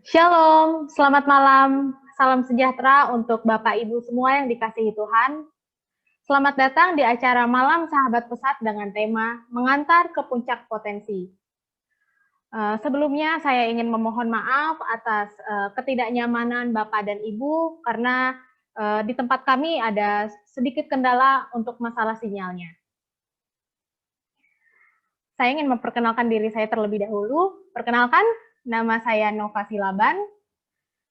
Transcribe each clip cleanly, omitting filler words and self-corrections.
Shalom, selamat malam. Salam sejahtera untuk Bapak Ibu semua yang dikasihi Tuhan. Selamat datang di acara Malam Sahabat Pesat dengan tema Mengantar ke Puncak Potensi. Sebelumnya saya ingin memohon maaf atas ketidaknyamanan Bapak dan Ibu karena di tempat kami ada sedikit kendala untuk masalah sinyalnya. Saya ingin memperkenalkan diri saya terlebih dahulu. Perkenalkan, nama saya Nova Silaban.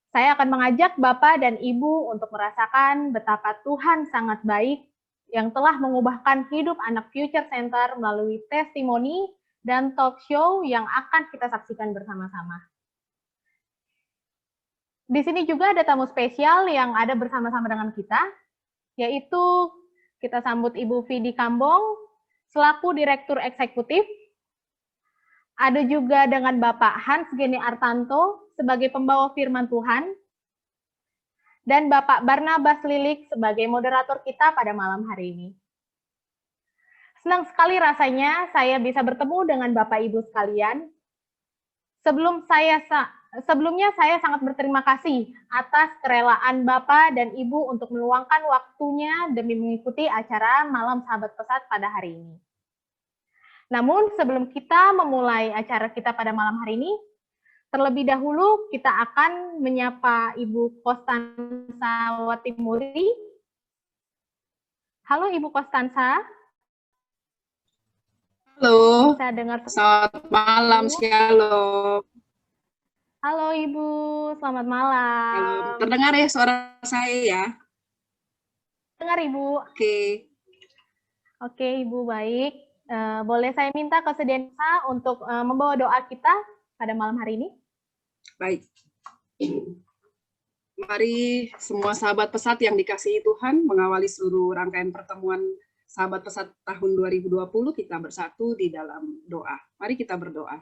Saya akan mengajak Bapak dan Ibu untuk merasakan betapa Tuhan sangat baik yang telah mengubahkan hidup anak Future Center melalui testimoni dan talk show yang akan kita saksikan bersama-sama. Di sini juga ada tamu spesial yang ada bersama-sama dengan kita, yaitu kita sambut Ibu Vidi Kambong selaku Direktur Eksekutif. Ada juga dengan Bapak Hans Geni Artanto sebagai pembawa firman Tuhan, dan Bapak Barnabas Lilik sebagai moderator kita pada malam hari ini. Senang sekali rasanya saya bisa bertemu dengan Bapak Ibu sekalian. Sebelumnya saya sangat berterima kasih atas kerelaan Bapak dan Ibu untuk meluangkan waktunya demi mengikuti acara Malam Sahabat Pesat pada hari ini. Namun sebelum kita memulai acara kita pada malam hari ini, terlebih dahulu kita akan menyapa Ibu Kostansa Watimuri. Halo Ibu Kostansa. Halo. Bisa dengar? Selamat malam, shalom. Halo Ibu, selamat malam. Halo. Terdengar ya suara saya ya? Dengar Ibu. Oke. Oke Ibu, baik. Boleh saya minta kesediaan untuk membawa doa kita pada malam hari ini? Baik. Mari semua sahabat pesat yang dikasihi Tuhan mengawali seluruh rangkaian pertemuan sahabat pesat tahun 2020 kita bersatu di dalam doa. Mari kita berdoa.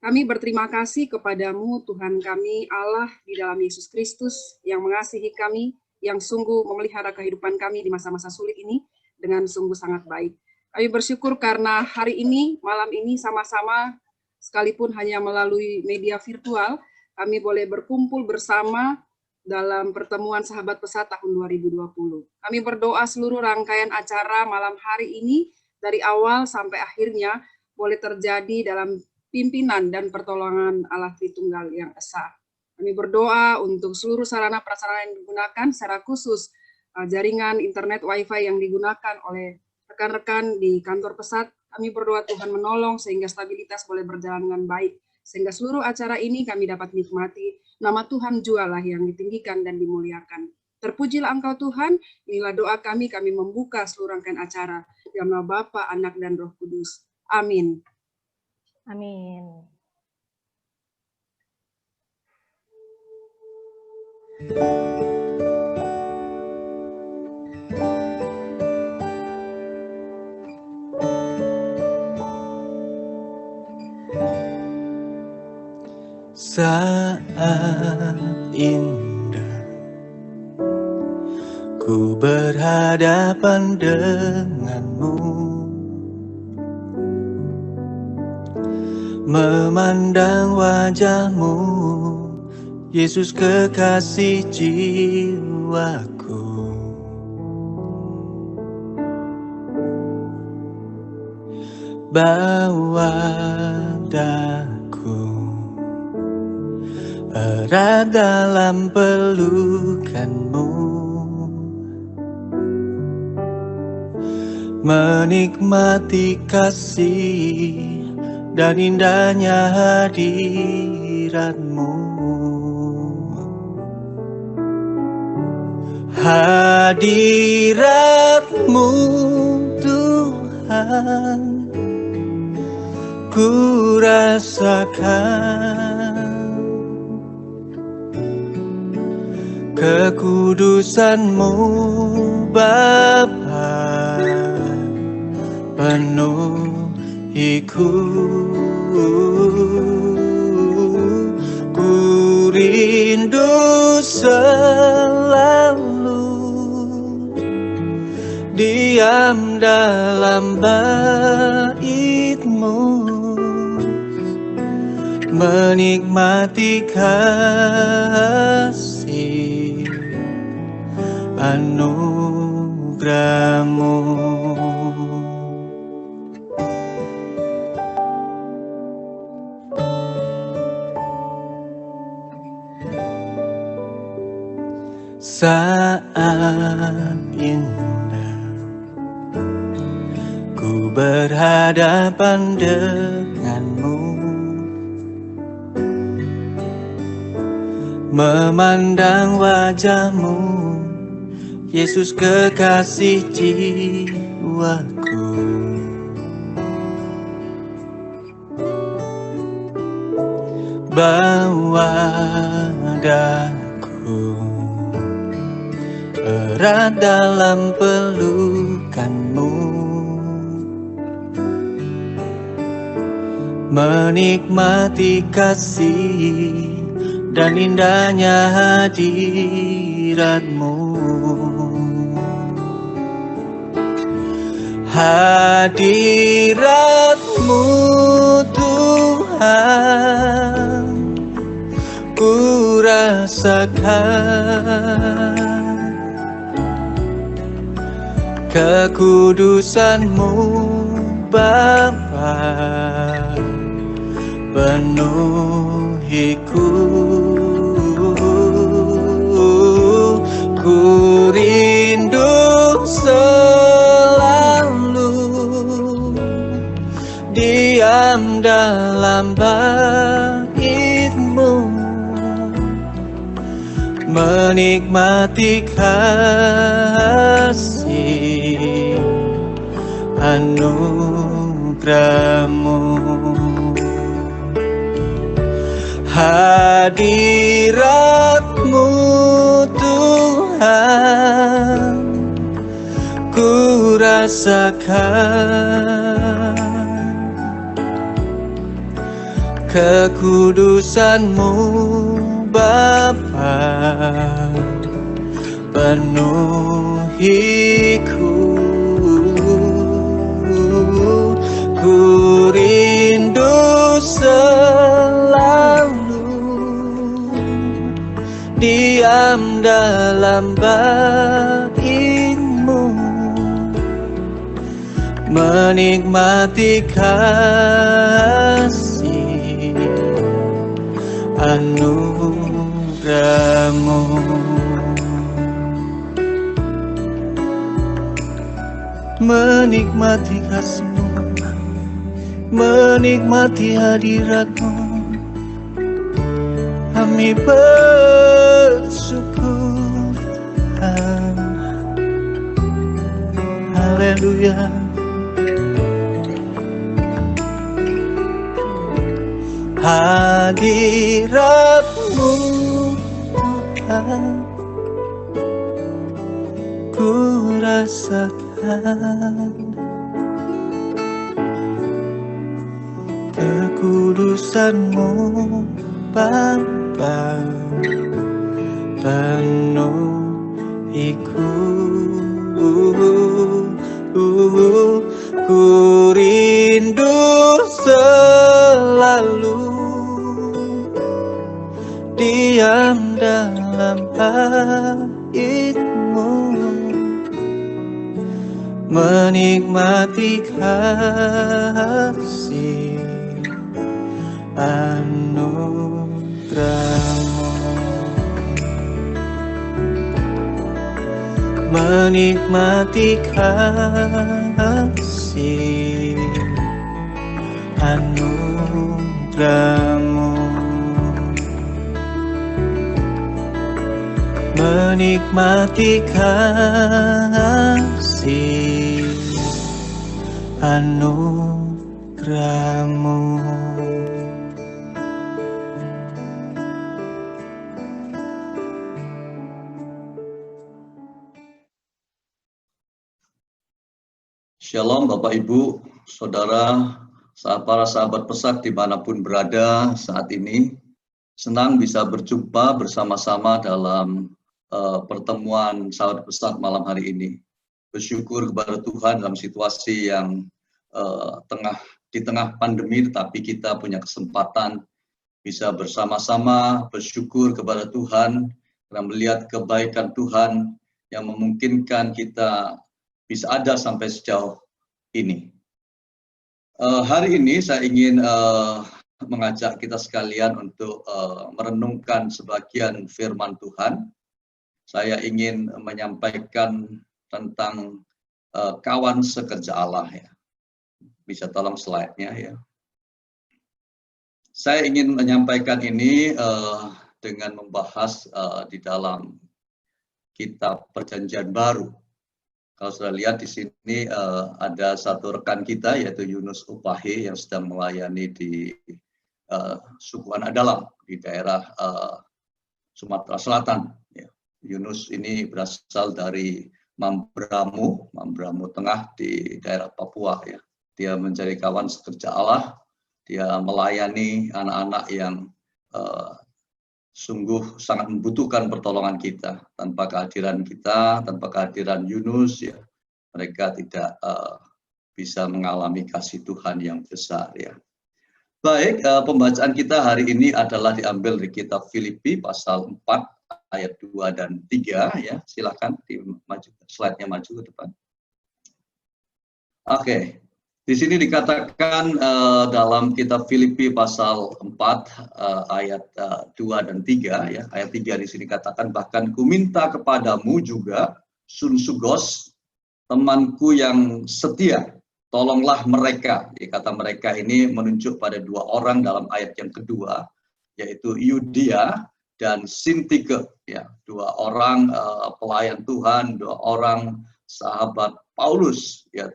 Kami berterima kasih kepadamu Tuhan kami Allah di dalam Yesus Kristus yang mengasihi kami, yang sungguh memelihara kehidupan kami di masa-masa sulit ini dengan sungguh sangat baik. Kami bersyukur karena hari ini, malam ini sama-sama, sekalipun hanya melalui media virtual, kami boleh berkumpul bersama dalam pertemuan sahabat pesat tahun 2020. Kami berdoa seluruh rangkaian acara malam hari ini, dari awal sampai akhirnya, boleh terjadi dalam pimpinan dan pertolongan Allah Tritunggal yang Esa. Kami berdoa untuk seluruh sarana prasarana yang digunakan, secara khusus jaringan internet Wi-Fi yang digunakan oleh rekan-rekan di kantor pesat. Kami berdoa Tuhan menolong sehingga stabilitas boleh berjalan dengan baik. Sehingga seluruh acara ini kami dapat nikmati. Nama Tuhan jualah yang ditinggikan dan dimuliakan. Terpujilah Engkau Tuhan, inilah doa kami membuka seluruh rangkaian acara. Dalam nama Bapa, Anak, dan Roh Kudus. Amin. Amin. Saat indah ku berhadapan denganmu, memandang wajahmu, Yesus kekasih jiwaku. Bawa daku erat dalam pelukanmu, menikmati kasih dan indahnya hadiratmu. Hadiratmu Tuhan ku rasakan, kekudusan-Mu Bapa penuhiku. Ku rindu selalu diam dalam bait-Mu, menikmati kasih anugerah-Mu. Saat indah ku berhadapan denganmu, memandang wajahmu, Yesus kekasih jiwaku. Bawa daku erat dalam pelukan-Mu, menikmati kasih dan indahnya hadirat-Mu. Hadirat-Mu Tuhan ku rasakan, kekudusan-Mu Bapa penuhiku. Ku rindu selalu diam dalam bait-Mu, menikmati kasih anugerah-Mu. Hadirat-Mu Tuhan ku rasakan, kekudusan-Mu Bapa penuhiku. Ku rindu selalu diam dalam bait-Mu, menikmati kasih anugerah-Mu. Menikmati kasih-Mu, menikmati hadirat-Mu, kami bersyukur Tuhan. Haleluya. Hadirat-Mu Tuhan ku rasakan, kekudusan-Mu Bapa penuhiku. dalam haidmu, menikmati kasih anugerah-Mu, menikmati kasih anugerah-Mu, menikmati kasih anugerah-Mu. Shalom Bapak Ibu, Saudara, para sahabat Pesat dimanapun berada saat ini. Senang bisa berjumpa bersama-sama dalam pertemuan sahabat Pesat malam hari ini. Bersyukur kepada Tuhan dalam situasi yang di tengah pandemi, tetapi kita punya kesempatan bisa bersama-sama bersyukur kepada Tuhan karena melihat kebaikan Tuhan yang memungkinkan kita bisa ada sampai sejauh ini. Hari ini saya ingin mengajak kita sekalian untuk merenungkan sebagian firman Tuhan. Saya ingin menyampaikan tentang kawan sekerja Allah, ya. Bisa tolong slide-nya, ya. Saya ingin menyampaikan ini dengan membahas di dalam kitab Perjanjian Baru. Kalau sudah lihat di sini ada satu rekan kita yaitu Yunus Upahe yang sedang melayani di suku Anak Dalam di daerah Sumatera Selatan. Ya. Yunus ini berasal dari Mambramo Tengah di daerah Papua. Ya. Dia menjadi kawan sekerja Allah. Dia melayani anak-anak yang sungguh sangat membutuhkan pertolongan kita. Tanpa kehadiran kita, tanpa kehadiran Yunus, ya, mereka tidak bisa mengalami kasih Tuhan yang besar. Ya. Baik, pembacaan kita hari ini adalah diambil di kitab Filipi pasal 4 ayat 2 dan 3. Ya. Silakan slide-nya maju ke depan. Oke. Di sini dikatakan dalam kitab Filipi pasal 4 ayat 2 dan 3, ya. Ayat 3 di sini katakan, bahkan kuminta kepadamu juga, Sunsugos, temanku yang setia, tolonglah mereka. Kata mereka ini menunjuk pada dua orang dalam ayat yang kedua, yaitu Yudia dan Sintike, ya. Dua orang pelayan Tuhan, dua orang sahabat Paulus, ya.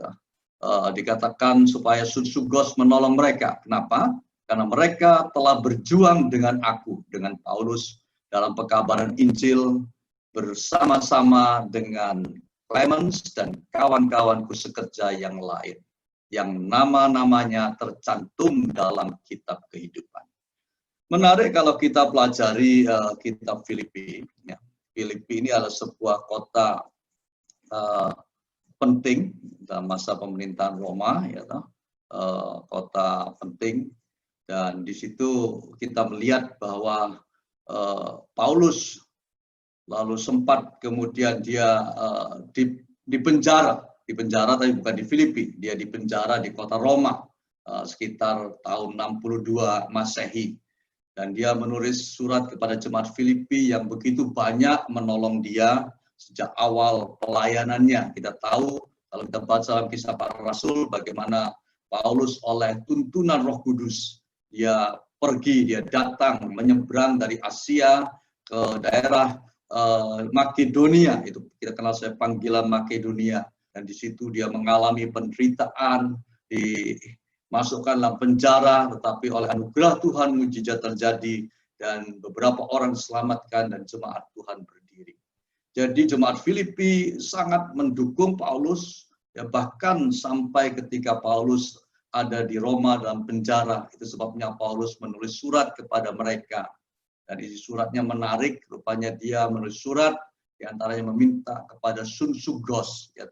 Dikatakan supaya Sunsugos menolong mereka. Kenapa? Karena mereka telah berjuang dengan aku, dengan Paulus dalam pekabaran Injil bersama-sama dengan Clemens dan kawan-kawanku sekerja yang lain, yang nama-namanya tercantum dalam kitab kehidupan. Menarik kalau kita pelajari kitab Filipi. Ya. Filipi ini adalah sebuah kota penting dalam masa pemerintahan Roma, ya, kota penting, dan di situ kita melihat bahwa Paulus lalu sempat kemudian dia dipenjara tapi bukan di Filipi, dia dipenjara di kota Roma sekitar tahun 62 Masehi, dan dia menulis surat kepada jemaat Filipi yang begitu banyak menolong dia sejak awal pelayanannya. Kita tahu kalau kita baca dalam Kisah Para Rasul bagaimana Paulus oleh tuntunan Roh Kudus dia pergi, dia datang menyeberang dari Asia ke daerah Makedonia, itu kita kenal sebagai panggilan Makedonia, dan di situ dia mengalami penderitaan, dimasukkan dalam penjara, tetapi oleh anugerah Tuhan mujizat terjadi dan beberapa orang diselamatkan dan jemaat Tuhan berdiri. Jadi jemaat Filipi sangat mendukung Paulus, ya, bahkan sampai ketika Paulus ada di Roma dalam penjara. Itu sebabnya Paulus menulis surat kepada mereka. Dan isi suratnya menarik, rupanya dia menulis surat, diantaranya meminta kepada Sunsugos, ya,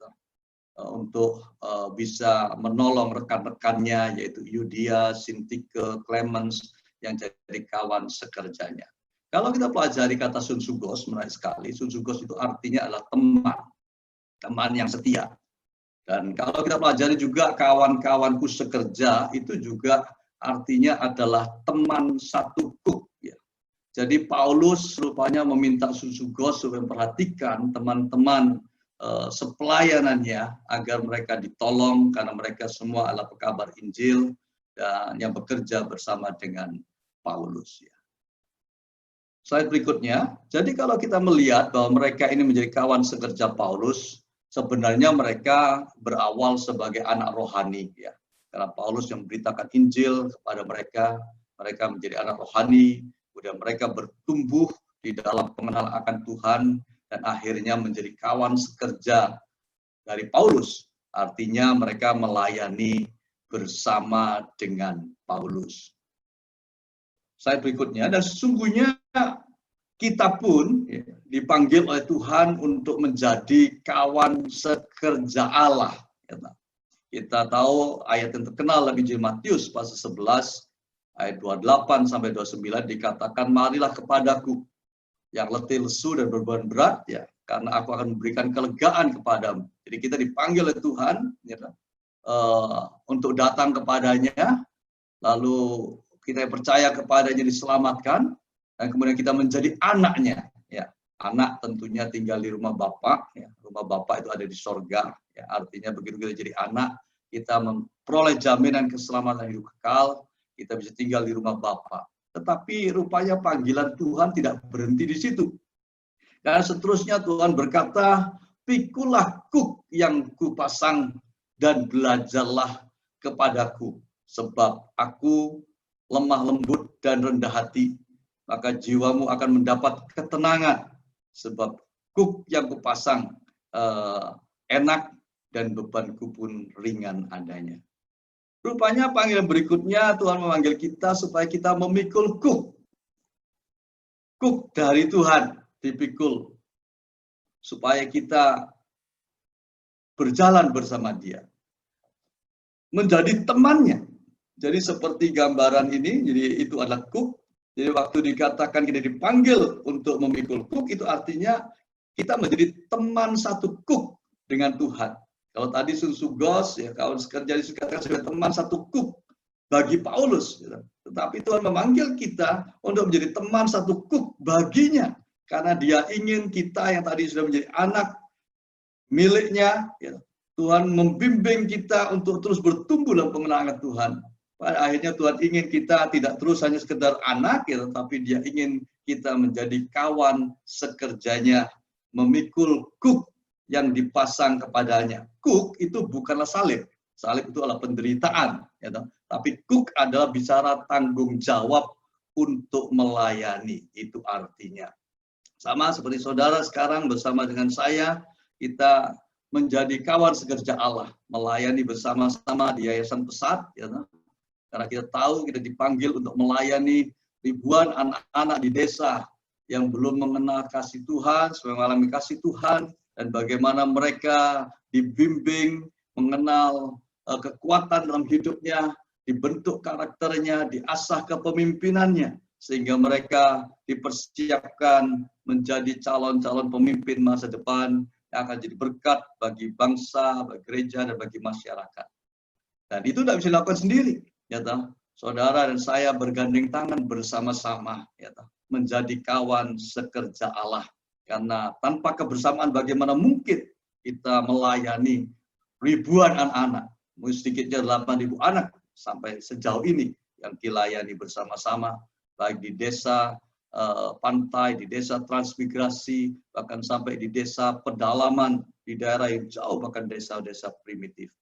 untuk bisa menolong rekan-rekannya, yaitu Yudia, Sintike, Clemens, yang jadi kawan sekerjanya. Kalau kita pelajari kata sunsugos, menarik sekali. Sunsugos itu artinya adalah teman, teman yang setia. Dan kalau kita pelajari juga kawan-kawanku sekerja, itu juga artinya adalah teman satu kuk. Ya. Jadi Paulus rupanya meminta sunsugos supaya memperhatikan teman-teman sepelayanannya agar mereka ditolong karena mereka semua adalah pekabar Injil dan yang bekerja bersama dengan Paulus. Ya. Slide berikutnya. Jadi kalau kita melihat bahwa mereka ini menjadi kawan sekerja Paulus, sebenarnya mereka berawal sebagai anak rohani, ya. Karena Paulus yang memberitakan Injil kepada mereka, mereka menjadi anak rohani, kemudian mereka bertumbuh di dalam pengenalan akan Tuhan dan akhirnya menjadi kawan sekerja dari Paulus. Artinya mereka melayani bersama dengan Paulus. Slide berikutnya, dan sesungguhnya kita pun ya, dipanggil oleh Tuhan untuk menjadi kawan sekerja Allah. Ya, kita tahu ayat yang terkenal dalam Injil Matius pasal 11 ayat 28 sampai 29 dikatakan, marilah kepadaku yang letih lesu dan beban berat, ya, karena aku akan memberikan kelegaan kepadamu. Jadi kita dipanggil oleh Tuhan ya, untuk datang kepadanya, lalu kita percaya kepadanya diselamatkan. Dan kemudian kita menjadi anaknya, ya. Anak tentunya tinggal di rumah Bapa, ya. Rumah Bapa itu ada di sorga, ya. Artinya begitu kita jadi anak, kita memperoleh jaminan keselamatan hidup kekal, kita bisa tinggal di rumah Bapa. Tetapi rupanya panggilan Tuhan tidak berhenti di situ. Dan seterusnya Tuhan berkata, pikulah kuk yang kupasang dan belajarlah kepadaku, sebab aku lemah lembut dan rendah hati, maka jiwamu akan mendapat ketenangan, sebab kuk yang kupasang enak dan bebanku pun ringan adanya. Rupanya panggilan berikutnya Tuhan memanggil kita supaya kita memikul kuk. Kuk dari Tuhan dipikul supaya kita berjalan bersama Dia. Menjadi temannya. Jadi seperti gambaran ini, jadi itu adalah kuk. Jadi waktu dikatakan kita dipanggil untuk memikul kuk, itu artinya kita menjadi teman satu kuk dengan Tuhan. Kalau tadi sunsugos, ya kawan sekerja dikatakan sebagai teman satu kuk bagi Paulus. Ya. Tetapi Tuhan memanggil kita untuk menjadi teman satu kuk baginya. Karena Dia ingin kita yang tadi sudah menjadi anak miliknya, ya. Tuhan membimbing kita untuk terus bertumbuh dalam pengenalan Tuhan. Pada akhirnya Tuhan ingin kita tidak terus hanya sekedar anak, ya, tetapi Dia ingin kita menjadi kawan sekerjanya, memikul kuk yang dipasang kepadanya. Kuk itu bukanlah salib. Salib itu adalah penderitaan. Ya, tapi kuk adalah bicara tanggung jawab untuk melayani. Itu artinya. Sama seperti saudara sekarang bersama dengan saya, kita menjadi kawan sekerja Allah, melayani bersama-sama di Yayasan Pesat. Ya, karena kita tahu kita dipanggil untuk melayani ribuan anak-anak di desa yang belum mengenal kasih Tuhan, supaya mengalami kasih Tuhan, dan bagaimana mereka dibimbing, mengenal kekuatan dalam hidupnya, dibentuk karakternya, diasah kepemimpinannya, sehingga mereka dipersiapkan menjadi calon-calon pemimpin masa depan yang akan jadi berkat bagi bangsa, bagi gereja, dan bagi masyarakat. Dan itu tidak bisa dilakukan sendiri. Ya, saudara dan saya bergandeng tangan bersama-sama, ya, menjadi kawan sekerja Allah. Karena tanpa kebersamaan bagaimana mungkin kita melayani ribuan anak-anak, sedikitnya 8.000 anak sampai sejauh ini yang dilayani bersama-sama, baik di desa pantai, di desa transmigrasi, bahkan sampai di desa pedalaman, di daerah yang jauh, bahkan desa-desa primitif.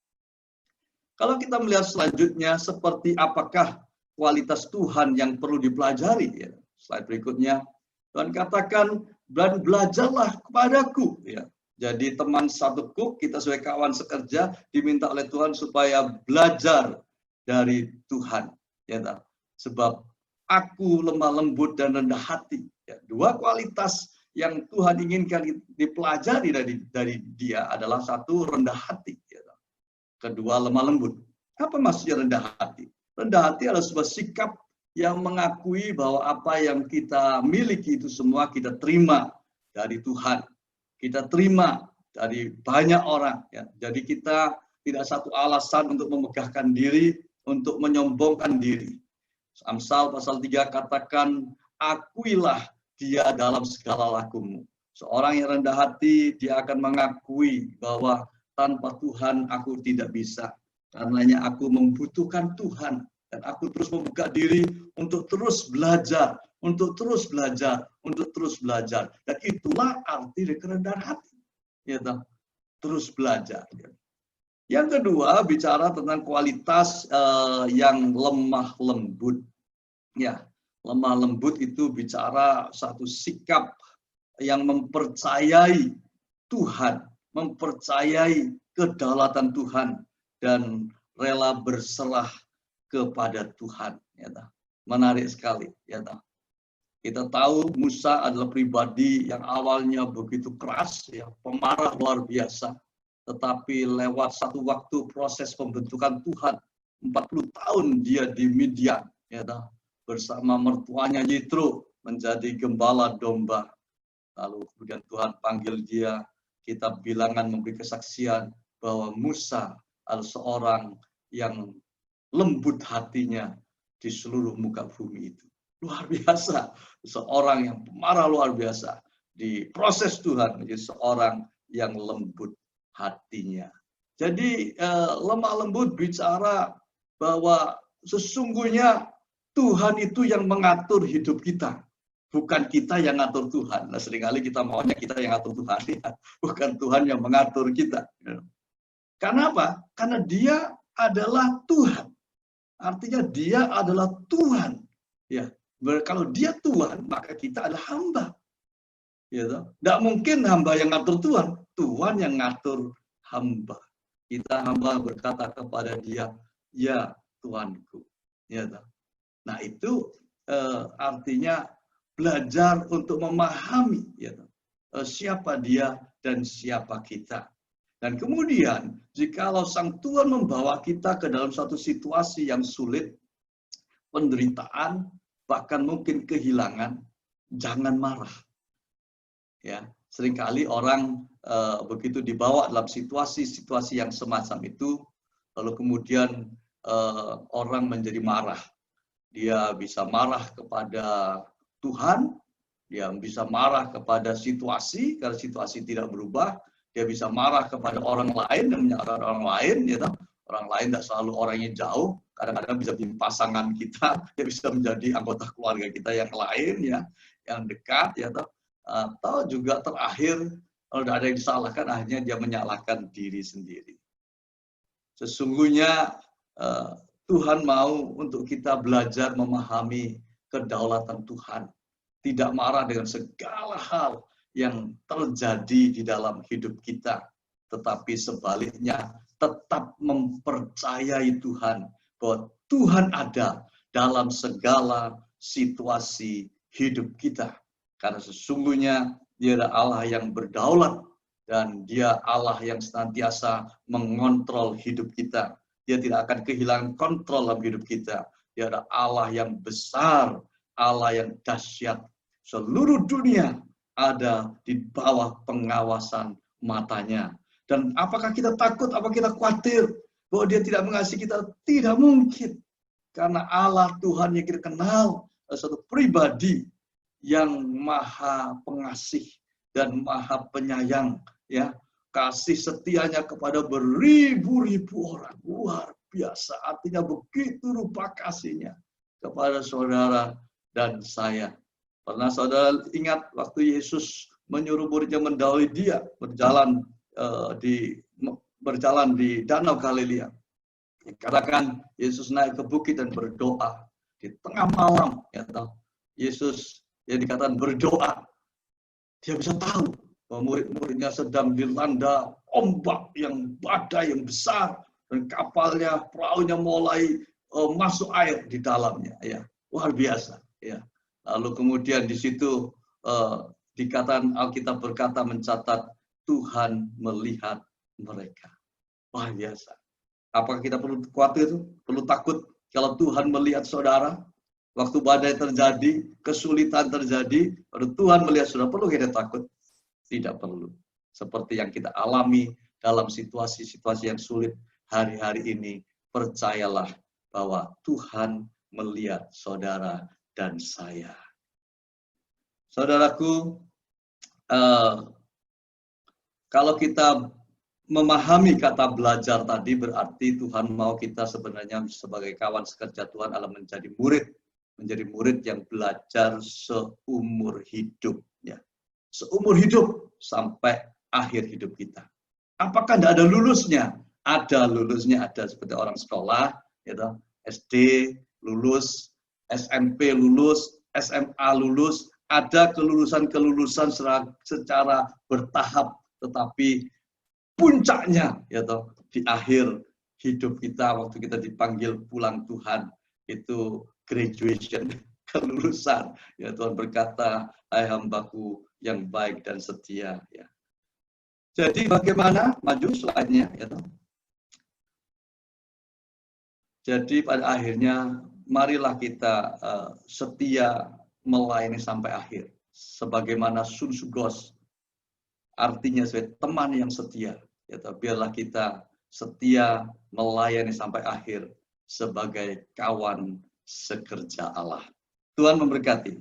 Kalau kita melihat selanjutnya, seperti apakah kualitas Tuhan yang perlu dipelajari? Ya. Slide berikutnya, Tuhan katakan, dan belajarlah kepadaku. Ya. Jadi teman satu kuk, kita sebagai kawan sekerja, diminta oleh Tuhan supaya belajar dari Tuhan. Ya. Sebab aku lemah lembut dan rendah hati. Ya. Dua kualitas yang Tuhan inginkan dipelajari dari Dia adalah satu, rendah hati. Ya. Kedua, lemah lembut. Apa maksudnya rendah hati? Rendah hati adalah sebuah sikap yang mengakui bahwa apa yang kita miliki itu semua kita terima dari Tuhan. Kita terima dari banyak orang. Ya. Jadi kita tidak satu alasan untuk memegahkan diri, untuk menyombongkan diri. Amsal pasal 3 katakan, akuilah dia dalam segala lakumu. Seorang yang rendah hati, dia akan mengakui bahwa tanpa Tuhan aku tidak bisa. Karenanya aku membutuhkan Tuhan. Dan aku terus membuka diri untuk terus belajar, untuk terus belajar, untuk terus belajar. Dan itulah arti dari kerendahan hati. Ya, terus belajar. Yang kedua, bicara tentang kualitas yang lemah lembut. Ya, lemah lembut itu bicara satu sikap yang mempercayai Tuhan, mempercayai kedaulatan Tuhan, dan rela berserah kepada Tuhan. Ya, menarik sekali. Ya, kita tahu Musa adalah pribadi yang awalnya begitu keras, ya, pemarah luar biasa. Tetapi lewat satu waktu proses pembentukan Tuhan, 40 tahun dia di Midian, ya, bersama mertuanya Yitro menjadi gembala domba. Lalu kemudian Tuhan panggil dia, kitab Bilangan memberi kesaksian bahwa Musa adalah seorang yang lembut hatinya di seluruh muka bumi itu. Luar biasa, seorang yang pemarah luar biasa. Di proses Tuhan menjadi seorang yang lembut hatinya. Jadi lemah lembut bicara bahwa sesungguhnya Tuhan itu yang mengatur hidup kita. Bukan kita yang ngatur Tuhan. Nah, seringkali kita maunya kita yang ngatur Tuhan. Ya. Bukan Tuhan yang mengatur kita. Karena apa? Karena dia adalah Tuhan. Artinya dia adalah Tuhan. Ya, kalau dia Tuhan, maka kita adalah hamba. Ya, tidak mungkin hamba yang ngatur Tuhan. Tuhan yang ngatur hamba. Kita hamba berkata kepada dia, ya Tuhanku. Ya, nah itu artinya belajar untuk memahami ya, siapa dia dan siapa kita. Dan kemudian, jikalau Sang Tuhan membawa kita ke dalam satu situasi yang sulit, penderitaan, bahkan mungkin kehilangan, jangan marah. Ya, seringkali orang begitu dibawa dalam situasi-situasi yang semacam itu, lalu kemudian orang menjadi marah. Dia bisa marah kepada Tuhan, dia bisa marah kepada situasi, kalau situasi tidak berubah. Dia bisa marah kepada orang lain dan menyalahkan orang lain, ya, orang lain tidak selalu orangnya jauh, kadang-kadang bisa menjadi pasangan kita, dia bisa menjadi anggota keluarga kita yang lain, ya, yang dekat, ya, atau juga terakhir kalau tidak ada yang disalahkan, akhirnya dia menyalahkan diri sendiri. Sesungguhnya Tuhan mau untuk kita belajar memahami kedaulatan Tuhan, tidak marah dengan segala hal yang terjadi di dalam hidup kita, tetapi sebaliknya tetap mempercayai Tuhan, bahwa Tuhan ada dalam segala situasi hidup kita. Karena sesungguhnya dia adalah Allah yang berdaulat, dan dia Allah yang senantiasa mengontrol hidup kita. Dia tidak akan kehilangan kontrol dalam hidup kita. Dia adalah Allah yang besar, Allah yang dahsyat. Seluruh dunia ada di bawah pengawasan matanya. Dan apakah kita takut, apakah kita khawatir bahwa dia tidak mengasihi kita? Tidak mungkin. Karena Allah Tuhan yang kita kenal adalah satu pribadi yang maha pengasih dan maha penyayang. Ya, kasih setianya kepada beribu-ribu orang. Luar biasa. Artinya begitu rupa kasihnya kepada saudara dan saya. Pernah saudara ingat waktu Yesus menyuruh muridnya mendahului dia berjalan di Danau Galilea. Katakan Yesus naik ke bukit dan berdoa di tengah malam. Ya, Yesus yang dikatakan berdoa, dia bisa tahu bahwa murid-muridnya sedang dilanda ombak yang badai yang besar dan kapalnya, perahunya mulai masuk air di dalamnya. Ya, luar biasa. Ya. Lalu kemudian di situ dikatakan Alkitab berkata mencatat Tuhan melihat mereka. Wah, biasa. Apakah kita perlu khawatir, perlu takut kalau Tuhan melihat saudara? Waktu badai terjadi, kesulitan terjadi, baru Tuhan melihat sudah perlu kita takut. Tidak perlu. Seperti yang kita alami dalam situasi-situasi yang sulit hari-hari ini, percayalah bahwa Tuhan melihat saudara dan saya. Saudaraku, kalau kita memahami kata belajar tadi, berarti Tuhan mau kita sebenarnya sebagai kawan sekerja Tuhan adalah menjadi murid yang belajar seumur hidup, ya. Seumur hidup sampai akhir hidup kita. Apakah tidak ada lulusnya? Ada lulusnya, ada seperti orang sekolah, gitu. SD lulus, SMP lulus, SMA lulus, ada kelulusan secara bertahap, tetapi puncaknya, gitu, di akhir hidup kita waktu kita dipanggil pulang Tuhan, itu graduation, kelulusan. Ya, Tuhan berkata, hai hambaku yang baik dan setia. Ya. Jadi bagaimana? Maju slide-nya. Ya, jadi pada akhirnya, marilah kita setia melayani sampai akhir. Sebagaimana Sun Sugos, artinya sebagai teman yang setia. Ya, biarlah kita setia melayani sampai akhir sebagai kawan sekerja Allah. Tuhan memberkati.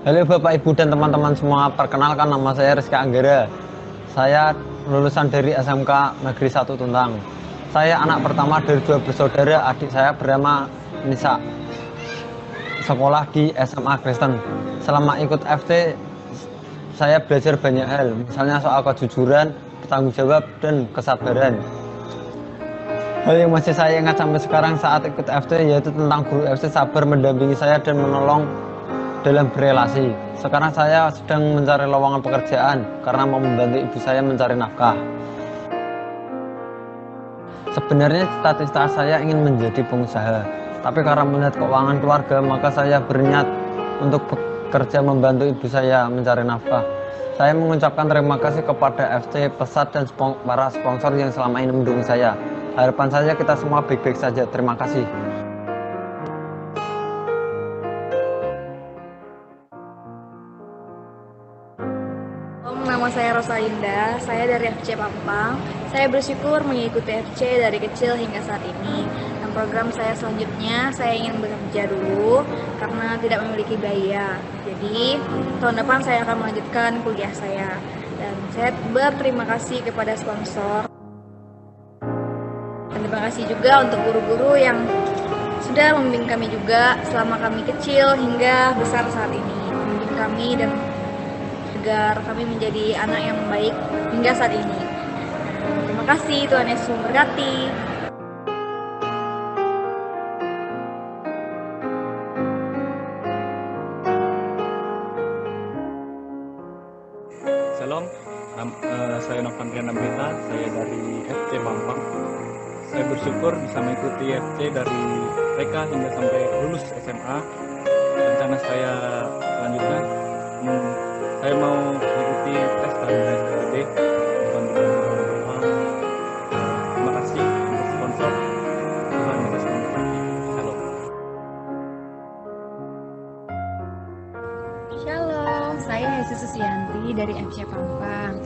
Halo Bapak Ibu dan teman-teman semua, perkenalkan nama saya Rizky Anggara. Saya lulusan dari SMK Negeri 1 Tuntang. Saya anak pertama dari 2 bersaudara, adik saya bernama Nisa. Sekolah di SMA Kristen. Selama ikut FT, saya belajar banyak hal, misalnya soal kejujuran, bertanggung jawab, dan kesabaran. Hal yang masih saya ingat sampai sekarang saat ikut FT yaitu tentang guru FT sabar mendampingi saya dan menolong dalam berelasi. Sekarang saya sedang mencari lowongan pekerjaan karena mau membantu ibu saya mencari nafkah. Sebenarnya cita-cita saya ingin menjadi pengusaha, tapi karena melihat keuangan keluarga, maka saya berniat untuk bekerja membantu ibu saya mencari nafkah. Saya mengucapkan terima kasih kepada FC Pesat dan para sponsor yang selama ini mendukung saya. Harapan saya kita semua baik-baik saja. Terima kasih. Nama saya Rosalinda, saya dari FC Pampang. Saya bersyukur mengikuti FC dari kecil hingga saat ini. Dan program saya selanjutnya, saya ingin bekerja dulu karena tidak memiliki biaya. Jadi, tahun depan saya akan melanjutkan kuliah saya. Dan saya berterima kasih kepada sponsor. Dan terima kasih juga untuk guru-guru yang sudah membimbing kami juga selama kami kecil hingga besar saat ini. Membimbing kami dan agar kami menjadi anak yang baik hingga saat ini. Terima kasih, Tuhan Yesus memberkati. Shalom, saya Novantriana Brita, saya dari FC Pampang. Saya bersyukur bisa mengikuti FC dari TK hingga sampai lulus SMA. Rencana saya selanjutnya, saya mau mengikuti tes dan SPB. Terima kasih untuk sponsor. Tuhan Yesus memberkati. Shalom. Shalom, saya Yesus Susianti dari FC Pampang.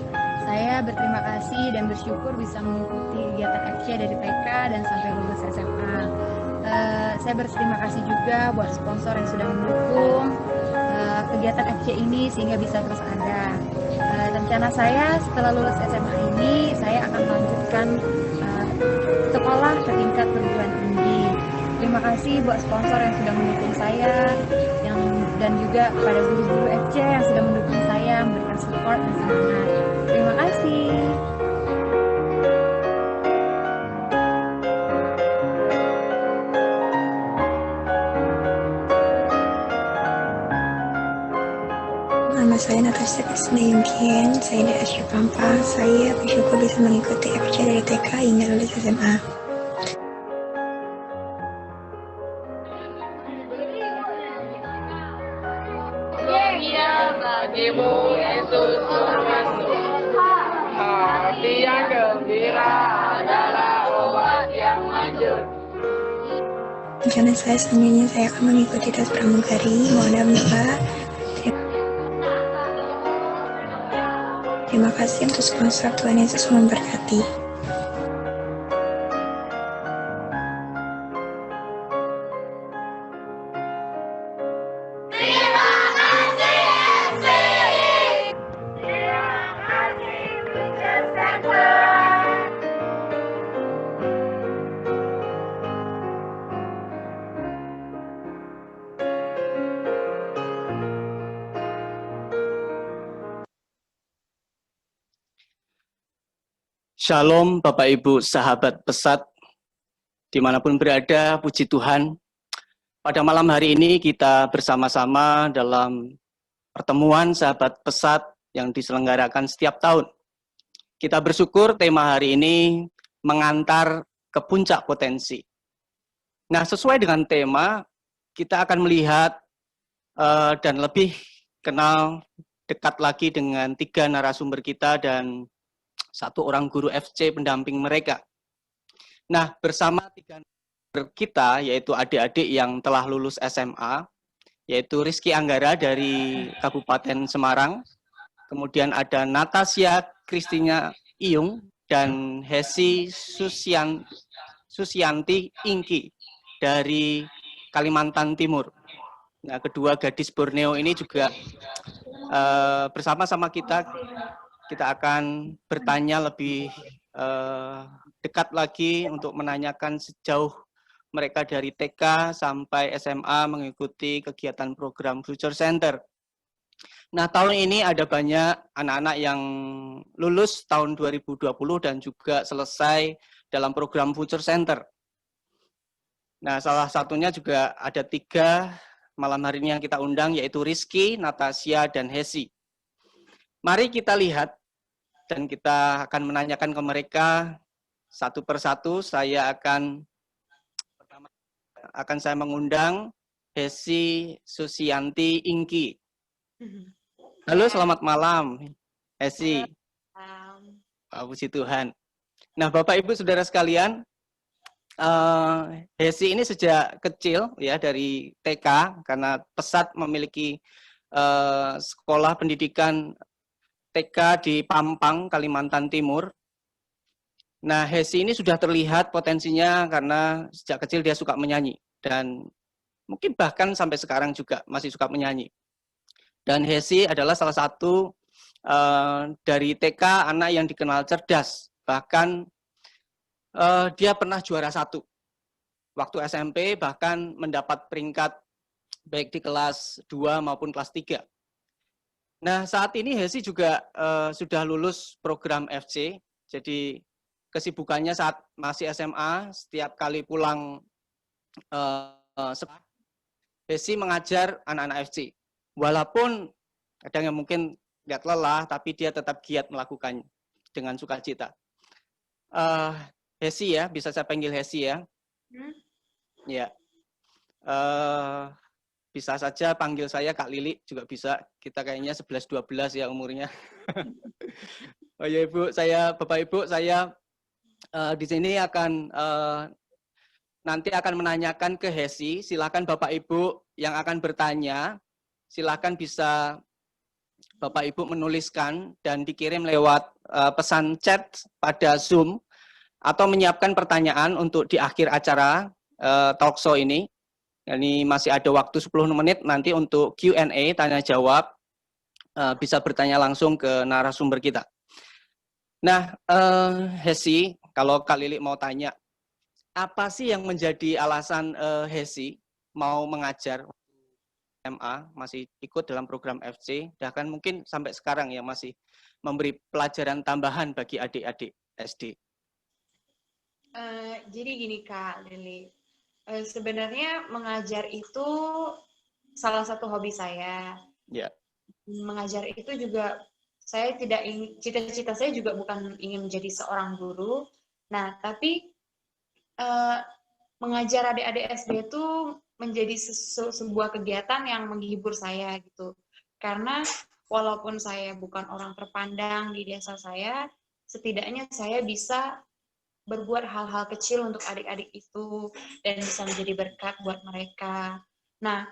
Saya berterima kasih dan bersyukur bisa mengikuti kegiatan FC dari TK dan sampai lulus SMA. Saya berterima kasih juga buat sponsor yang sudah mendukung kegiatan FC ini sehingga bisa terus ada. Rencana saya setelah lulus SMA ini, saya akan melanjutkan sekolah ke tingkat perguruan tinggi. Terima kasih buat sponsor yang sudah mendukung saya, dan juga pada guru-guru FC yang sudah mendukung saya, memberikan support dan semangat. Terima kasih. Nama saya Natasha Krisnayungkian, saya dari FC Pampang. Saya bersyukur bisa mengikuti FC dari TK hingga lulus SMA. bagimu Yesus termasuk. Hati yang gembira adalah obat yang manjur. Rencana saya selanjutnya saya akan mengikuti tes pramugari. Mohon Bapak. Terima kasih untuk sponsor. Tuhan Yesus memberkati. Shalom Bapak Ibu sahabat pesat, dimanapun berada, puji Tuhan. Pada malam hari ini kita bersama-sama dalam pertemuan sahabat pesat yang diselenggarakan setiap tahun. Kita bersyukur tema hari ini mengantar ke puncak potensi. Nah, sesuai dengan tema, kita akan melihat dan lebih kenal dekat lagi dengan 3 narasumber kita dan 1 orang guru FC pendamping mereka. Nah, bersama 3 narasumber kita, yaitu adik-adik yang telah lulus SMA, yaitu Rizky Anggara dari Kabupaten Semarang, kemudian ada Natasha Kristina Iyung, dan Hesi Susianti Ingki dari Kalimantan Timur. Nah, kedua gadis Borneo ini juga bersama-sama kita akan bertanya lebih dekat lagi untuk menanyakan sejauh mereka dari TK sampai SMA mengikuti kegiatan program Future Center. Nah, tahun ini ada banyak anak-anak yang lulus tahun 2020 dan juga selesai dalam program Future Center. Nah, salah satunya juga ada 3 malam hari ini yang kita undang, yaitu Rizky, Natasha, dan Hesi. Mari kita lihat dan kita akan menanyakan ke mereka satu persatu. Saya akan mengundang Hesi Susianti Ingki. Halo, selamat malam, Hesi. Puji Tuhan. Nah, Bapak Ibu Saudara sekalian, Hesi ini sejak kecil ya dari TK, karena Pesat memiliki sekolah pendidikan TK di Pampang, Kalimantan Timur. Nah, Hesi ini sudah terlihat potensinya karena sejak kecil dia suka menyanyi. Dan mungkin bahkan sampai sekarang juga masih suka menyanyi. Dan Hesi adalah salah satu dari TK anak yang dikenal cerdas. Bahkan dia pernah juara 1. Waktu SMP bahkan mendapat peringkat baik di kelas 2 maupun kelas 3. Nah, saat ini Hesi juga sudah lulus program FC, jadi kesibukannya saat masih SMA, setiap kali pulang Hesi mengajar anak-anak FC. Walaupun kadang yang mungkin lihat lelah, tapi dia tetap giat melakukannya dengan sukacita. Hesi ya, bisa saya panggil Hesi ya? Ya. Bisa saja panggil saya Kak Lili juga bisa. Kita kayaknya 11-12 ya umurnya. Oh ya Ibu, Bapak Ibu, saya di sini akan nanti akan menanyakan ke Hesi. Silakan Bapak Ibu yang akan bertanya, silakan bisa Bapak Ibu menuliskan dan dikirim lewat pesan chat pada Zoom atau menyiapkan pertanyaan untuk di akhir acara talkshow ini. Ini masih ada waktu 10 menit nanti untuk Q&A, tanya jawab, bisa bertanya langsung ke narasumber kita. Nah, Hesi, kalau Kak Lili mau tanya, apa sih yang menjadi alasan Hesi mau mengajar SMA, masih ikut dalam program FC, bahkan mungkin sampai sekarang ya masih memberi pelajaran tambahan bagi adik-adik SD? Jadi gini Kak Lili, sebenarnya mengajar itu salah satu hobi saya. Ya. Mengajar itu juga saya tidak ingin, cita-cita saya juga bukan ingin menjadi seorang guru. Nah, tapi mengajar adik-adik SD itu menjadi sebuah kegiatan yang menghibur saya gitu. Karena walaupun saya bukan orang terpandang di desa saya, setidaknya saya bisa berbuat hal-hal kecil untuk adik-adik itu dan bisa menjadi berkat buat mereka. Nah,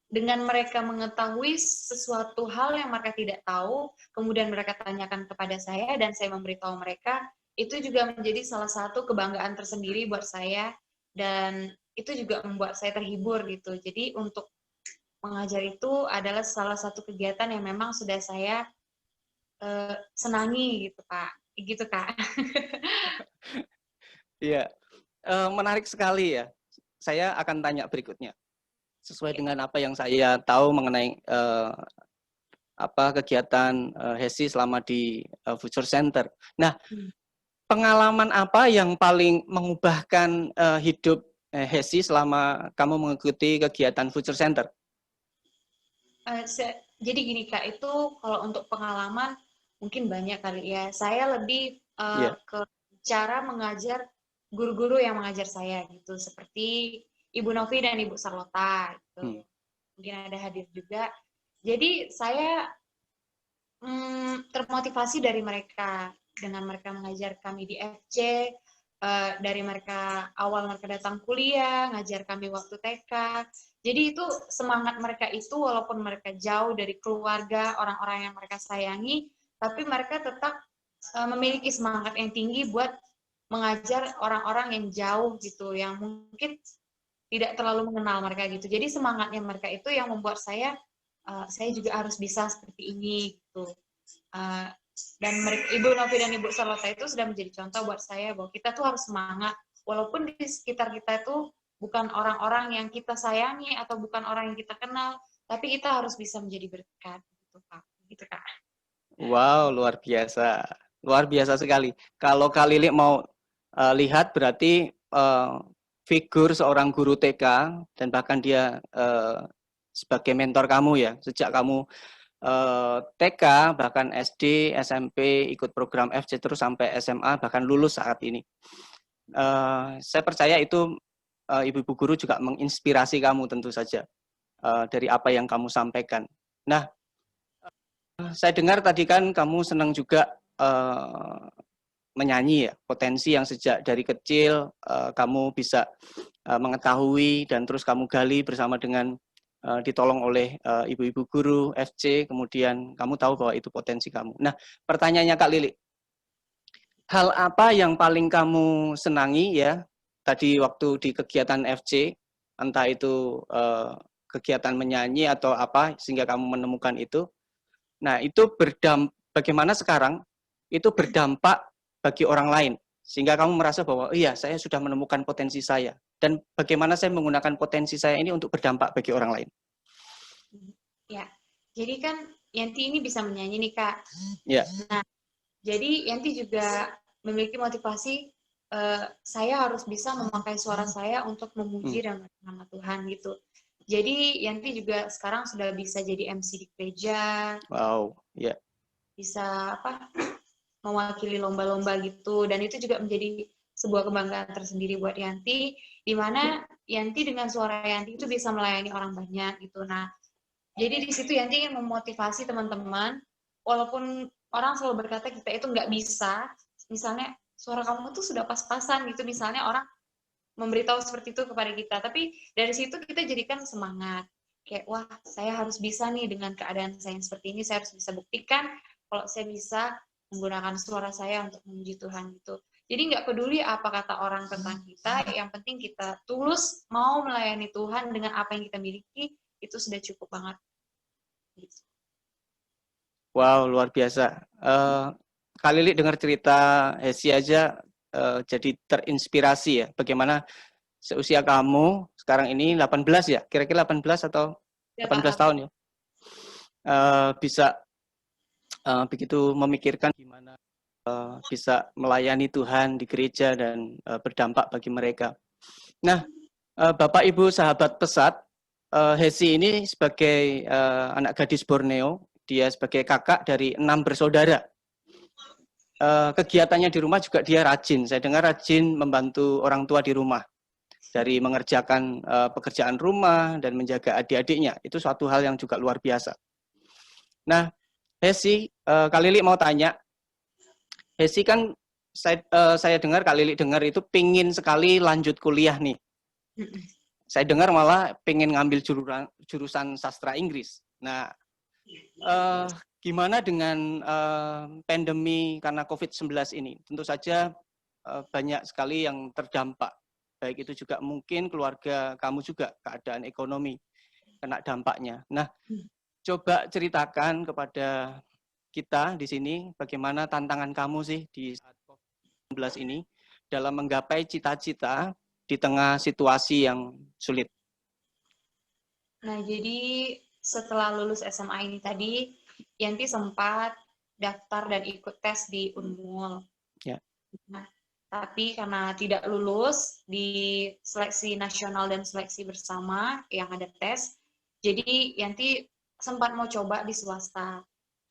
dengan mereka mengetahui sesuatu hal yang mereka tidak tahu, kemudian mereka tanyakan kepada saya dan saya memberitahu mereka, itu juga menjadi salah satu kebanggaan tersendiri buat saya dan itu juga membuat saya terhibur gitu. Jadi untuk mengajar itu adalah salah satu kegiatan yang memang sudah saya senangi gitu Pak. Gitu Kak. Iya, menarik sekali ya. Saya akan tanya berikutnya. Sesuai dengan apa yang saya tahu mengenai kegiatan HESI selama di Future Center. Nah, pengalaman apa yang paling mengubahkan hidup HESI selama kamu mengikuti kegiatan Future Center? Jadi gini Kak, itu kalau untuk pengalaman mungkin banyak kali ya. Saya lebih ke cara mengajar guru-guru yang mengajar saya gitu, seperti Ibu Novi dan Ibu Sarlota gitu. Mungkin ada hadir juga. Jadi saya termotivasi dari mereka dengan mereka mengajar kami di FC, dari mereka awal mereka datang kuliah, ngajar kami waktu TK. Jadi itu semangat mereka itu walaupun mereka jauh dari keluarga, orang-orang yang mereka sayangi, tapi mereka tetap memiliki semangat yang tinggi buat mengajar orang-orang yang jauh gitu, yang mungkin tidak terlalu mengenal mereka gitu. Jadi semangatnya mereka itu yang membuat saya juga harus bisa seperti ini gitu. Dan Ibu Novi dan Ibu Sarlota itu sudah menjadi contoh buat saya bahwa kita tuh harus semangat, walaupun di sekitar kita itu bukan orang-orang yang kita sayangi atau bukan orang yang kita kenal, tapi kita harus bisa menjadi berkat gitu Kak. Gitu Kak. Wow, luar biasa sekali. Kalau Kak Lili mau lihat berarti figur seorang guru TK dan bahkan dia sebagai mentor kamu ya, sejak kamu TK bahkan SD, SMP ikut program FC terus sampai SMA bahkan lulus saat ini. Saya percaya itu ibu-ibu guru juga menginspirasi kamu tentu saja dari apa yang kamu sampaikan. Nah, saya dengar tadi kan kamu senang juga menyanyi ya, potensi yang sejak dari kecil kamu bisa mengetahui dan terus kamu gali bersama dengan ditolong oleh ibu-ibu guru FC, kemudian kamu tahu bahwa itu potensi kamu. Nah, pertanyaannya Kak Lili, hal apa yang paling kamu senangi ya tadi waktu di kegiatan FC, entah itu kegiatan menyanyi atau apa sehingga kamu menemukan itu. Nah, itu bagaimana sekarang itu berdampak bagi orang lain sehingga kamu merasa bahwa iya, saya sudah menemukan potensi saya dan bagaimana saya menggunakan potensi saya ini untuk berdampak bagi orang lain. Ya, jadi kan Yanti ini bisa menyanyi nih Kak. Ya. Nah, jadi Yanti juga memiliki motivasi saya harus bisa memakai suara saya untuk memuji dan nama Tuhan gitu. Jadi Yanti juga sekarang sudah bisa jadi MC di gereja. Wow, ya. Bisa mewakili lomba-lomba gitu, dan itu juga menjadi sebuah kebanggaan tersendiri buat Yanti, di mana Yanti dengan suara Yanti itu bisa melayani orang banyak gitu. Nah, jadi di situ Yanti ingin memotivasi teman-teman, walaupun orang selalu berkata kita itu nggak bisa, misalnya suara kamu tuh sudah pas-pasan gitu, misalnya orang memberitahu seperti itu kepada kita, tapi dari situ kita jadikan semangat, kayak wah saya harus bisa nih dengan keadaan saya yang seperti ini, saya harus bisa buktikan kalau saya bisa menggunakan suara saya untuk memuji Tuhan gitu. Jadi nggak peduli apa kata orang tentang kita, yang penting kita tulus mau melayani Tuhan dengan apa yang kita miliki, itu sudah cukup banget. Wow, luar biasa. Kak Lili dengar cerita Hesi aja jadi terinspirasi ya. Bagaimana seusia kamu sekarang ini 18 ya, kira-kira 18 atau 18 tahun ya, bisa begitu memikirkan gimana bisa melayani Tuhan di gereja dan berdampak bagi mereka. Nah, Bapak Ibu sahabat pesat, Hesi ini sebagai anak gadis Borneo, dia sebagai kakak dari 6 bersaudara. Kegiatannya di rumah juga dia rajin. Saya dengar rajin membantu orang tua di rumah. dari mengerjakan pekerjaan rumah dan menjaga adik-adiknya. Itu suatu hal yang juga luar biasa. Nah, Hesi, Kak Lili mau tanya. Hesi kan saya dengar, Kak Lili dengar itu pingin sekali lanjut kuliah nih. Saya dengar malah pengen ngambil jurusan sastra Inggris. Nah, gimana dengan pandemi karena COVID-19 ini? Tentu saja banyak sekali yang terdampak. Baik itu juga mungkin keluarga kamu juga, keadaan ekonomi kena dampaknya. Nah, coba ceritakan kepada kita di sini bagaimana tantangan kamu sih di saat COVID-19 ini dalam menggapai cita-cita di tengah situasi yang sulit. Nah, jadi setelah lulus SMA ini tadi, Yanti sempat daftar dan ikut tes di Unmul. Ya. Nah, tapi karena tidak lulus di seleksi nasional dan seleksi bersama yang ada tes, jadi Yanti sempat mau coba di swasta.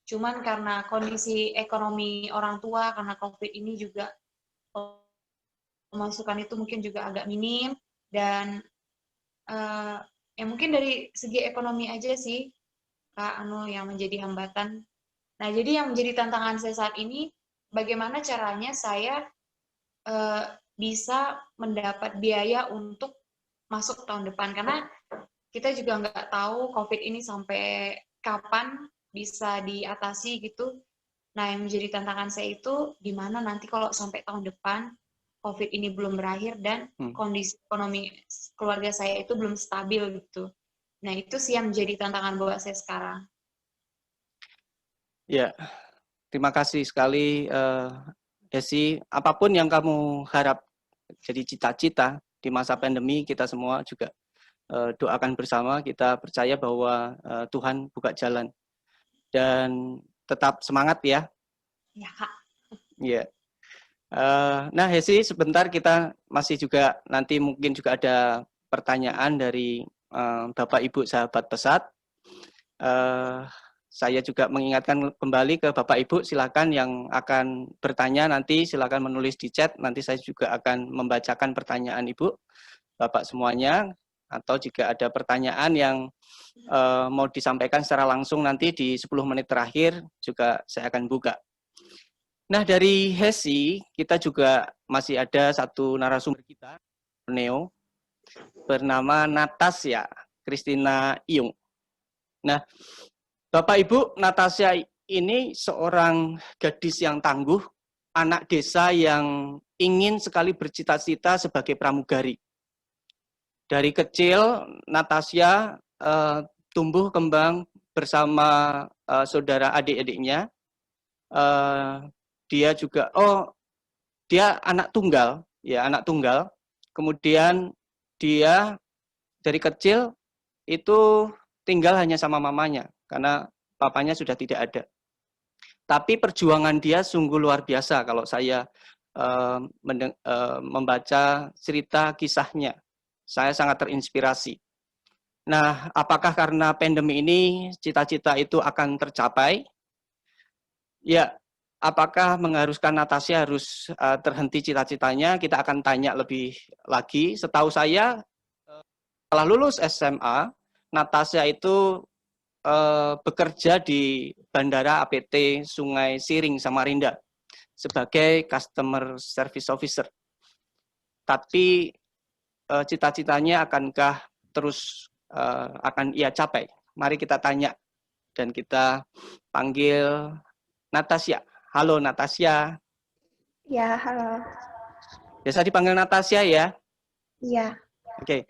Cuman karena kondisi ekonomi orang tua, karena COVID ini juga pemasukan itu mungkin juga agak minim, dan ya mungkin dari segi ekonomi aja sih, Kak Anu, yang menjadi hambatan. Nah, jadi yang menjadi tantangan saya saat ini, bagaimana caranya saya bisa mendapat biaya untuk masuk tahun depan, karena kita juga nggak tahu COVID ini sampai kapan bisa diatasi gitu. Nah, yang menjadi tantangan saya itu gimana nanti kalau sampai tahun depan COVID ini belum berakhir dan kondisi ekonomi keluarga saya itu belum stabil gitu. Nah, itu sih yang menjadi tantangan buat saya sekarang. Ya, terima kasih sekali Hesi. Apapun yang kamu harap jadi cita-cita di masa pandemi, kita semua juga doakan bersama. Kita percaya bahwa Tuhan buka jalan. Dan tetap semangat ya. Ya, Kak. Ya. Nah, Hesi, sebentar kita masih juga nanti mungkin juga ada pertanyaan dari Bapak Ibu sahabat pesat. Saya juga mengingatkan kembali ke Bapak Ibu, silakan yang akan bertanya nanti silakan menulis di chat. Nanti saya juga akan membacakan pertanyaan Ibu, Bapak semuanya. Atau jika ada pertanyaan yang mau disampaikan secara langsung nanti di 10 menit terakhir juga saya akan buka. Nah, dari Hesi, kita juga masih ada satu narasumber kita, Neo, bernama Natasha Christina Iyung. Nah, Bapak Ibu, Natasha ini seorang gadis yang tangguh, anak desa yang ingin sekali bercita-cita sebagai pramugari. Dari kecil, Natasha tumbuh kembang bersama saudara adik-adiknya. Dia juga, dia anak tunggal, ya anak tunggal. Kemudian dia dari kecil itu tinggal hanya sama mamanya, karena papanya sudah tidak ada. Tapi perjuangan dia sungguh luar biasa kalau saya membaca cerita kisahnya. Saya sangat terinspirasi. Nah, apakah karena pandemi ini cita-cita itu akan tercapai? Ya, apakah mengharuskan Natasha harus terhenti cita-citanya? Kita akan tanya lebih lagi. Setahu saya, setelah lulus SMA, Natasha itu bekerja di Bandara APT Sungai Siring, Samarinda sebagai Customer Service Officer. Tapi cita-citanya akankah terus akan ia capai? Mari kita tanya dan kita panggil Natasha. Halo Natasha. Ya, halo. Biasa dipanggil Natasha ya? Iya. Oke.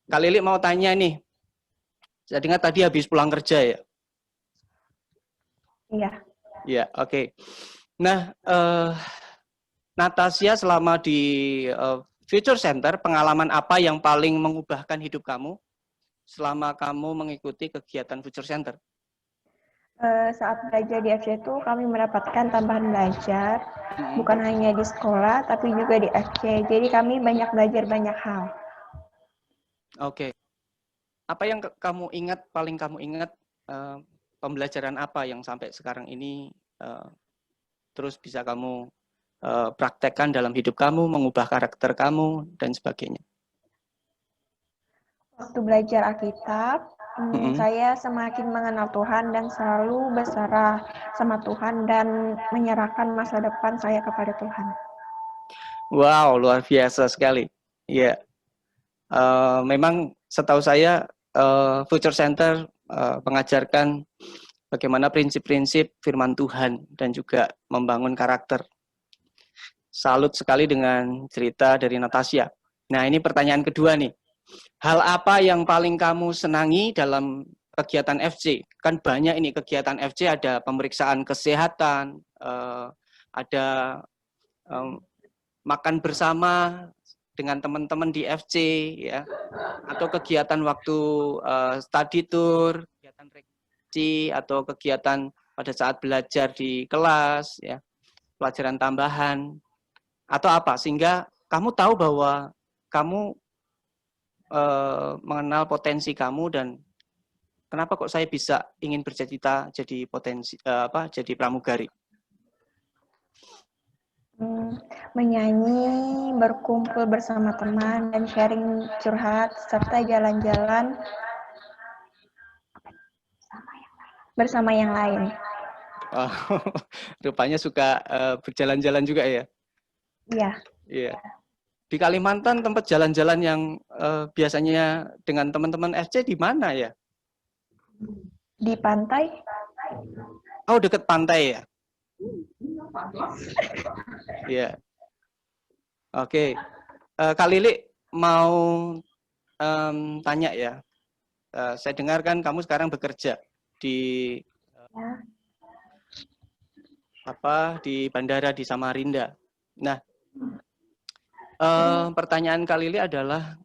Kak Lili mau tanya nih. Saya dengar tadi habis pulang kerja ya? Iya. Iya, oke. Nah, Natasha selama di Future Center, pengalaman apa yang paling mengubahkan hidup kamu selama kamu mengikuti kegiatan Future Center? Saat belajar di FC itu kami mendapatkan tambahan belajar, bukan hanya di sekolah, tapi juga di FC. Jadi kami banyak belajar banyak hal. Oke. Apa yang kamu ingat, paling kamu ingat, pembelajaran apa yang sampai sekarang ini terus bisa kamu praktekkan dalam hidup kamu, mengubah karakter kamu, dan sebagainya? Waktu belajar Alkitab, saya semakin mengenal Tuhan dan selalu berserah sama Tuhan dan menyerahkan masa depan saya kepada Tuhan. Wow, luar biasa sekali. Ya, memang setahu saya Future Center mengajarkan bagaimana prinsip-prinsip firman Tuhan dan juga membangun karakter. Salut sekali dengan cerita dari Natasha. Nah, ini pertanyaan kedua nih. Hal apa yang paling kamu senangi dalam kegiatan FC? Kan banyak ini kegiatan FC, ada pemeriksaan kesehatan, ada makan bersama dengan teman-teman di FC, ya, atau kegiatan waktu study tour, kegiatan rekrutasi, atau kegiatan pada saat belajar di kelas, ya, pelajaran tambahan, atau apa, sehingga kamu tahu bahwa kamu mengenal potensi kamu dan kenapa kok saya bisa ingin bercita-cita jadi jadi pramugari. Menyanyi, berkumpul bersama teman, dan sharing curhat, serta jalan-jalan bersama yang lain. Oh, rupanya suka berjalan-jalan juga ya? Iya. Iya. Di Kalimantan tempat jalan-jalan yang biasanya dengan teman-teman FC di mana ya? Di pantai. Oh, dekat pantai ya? Iya. Oke. Kak Lili mau tanya ya. Saya dengar kan kamu sekarang bekerja di di bandara di Samarinda. Nah, pertanyaan Kak Lili adalah,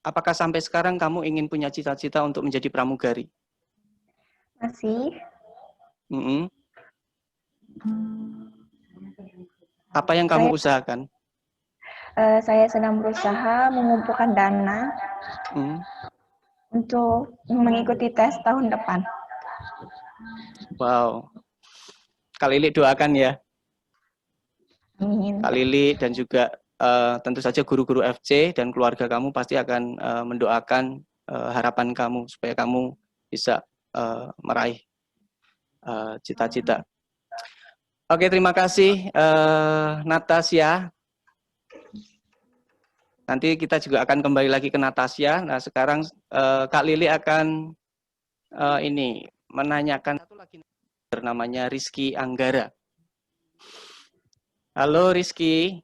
apakah sampai sekarang kamu ingin punya cita-cita untuk menjadi pramugari? Masih. Apa yang kamu usahakan? Saya sedang berusaha mengumpulkan dana untuk mengikuti tes tahun depan. Wow. Kak Lili doakan ya. Amin. Kak Lili dan juga tentu saja guru-guru FC dan keluarga kamu pasti akan mendoakan harapan kamu supaya kamu bisa meraih cita-cita. Oke, terima kasih Natasha. Nanti kita juga akan kembali lagi ke Natasha. Nah, sekarang Kak Lili akan menanyakan satu lagi, namanya Rizky Anggara. Halo Rizky.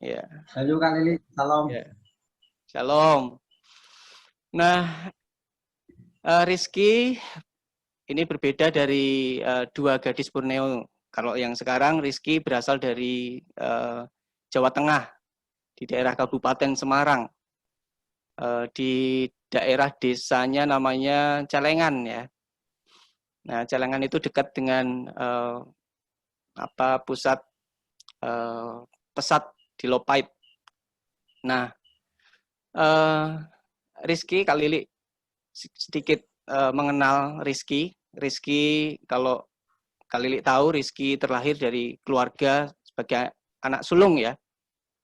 Ya. Halo Kak Lili, salam. Ya. Shalom. Nah, Rizky ini berbeda dari dua gadis Borneo. Kalau yang sekarang Rizky berasal dari Jawa Tengah, di daerah Kabupaten Semarang, di daerah desanya namanya Celengan ya. Nah, Celengan itu dekat dengan pusat pesat di Lopait. Nah, Rizky, Kak Lili sedikit mengenal Rizky. Rizky, kalau Kak Lili tahu, Rizky terlahir dari keluarga sebagai anak sulung ya.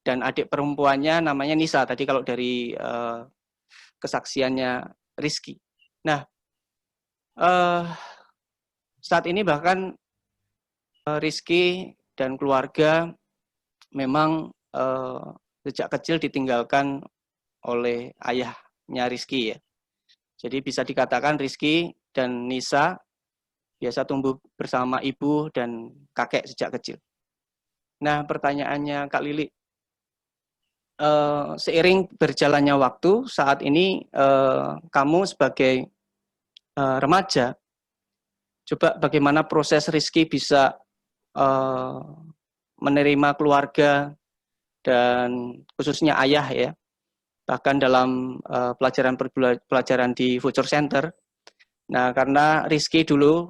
Dan adik perempuannya namanya Nisa. Tadi kalau dari kesaksiannya Rizky. Nah, saat ini bahkan Rizky dan keluarga memang sejak kecil ditinggalkan oleh ayahnya Rizky ya. Jadi bisa dikatakan Rizky dan Nisa biasa tumbuh bersama ibu dan kakek sejak kecil. Nah, pertanyaannya Kak Lili, seiring berjalannya waktu, saat ini kamu sebagai remaja, coba bagaimana proses Rizky bisa menerima keluarga dan khususnya ayah ya, bahkan dalam pelajaran di Future Center. Nah, karena Rizky dulu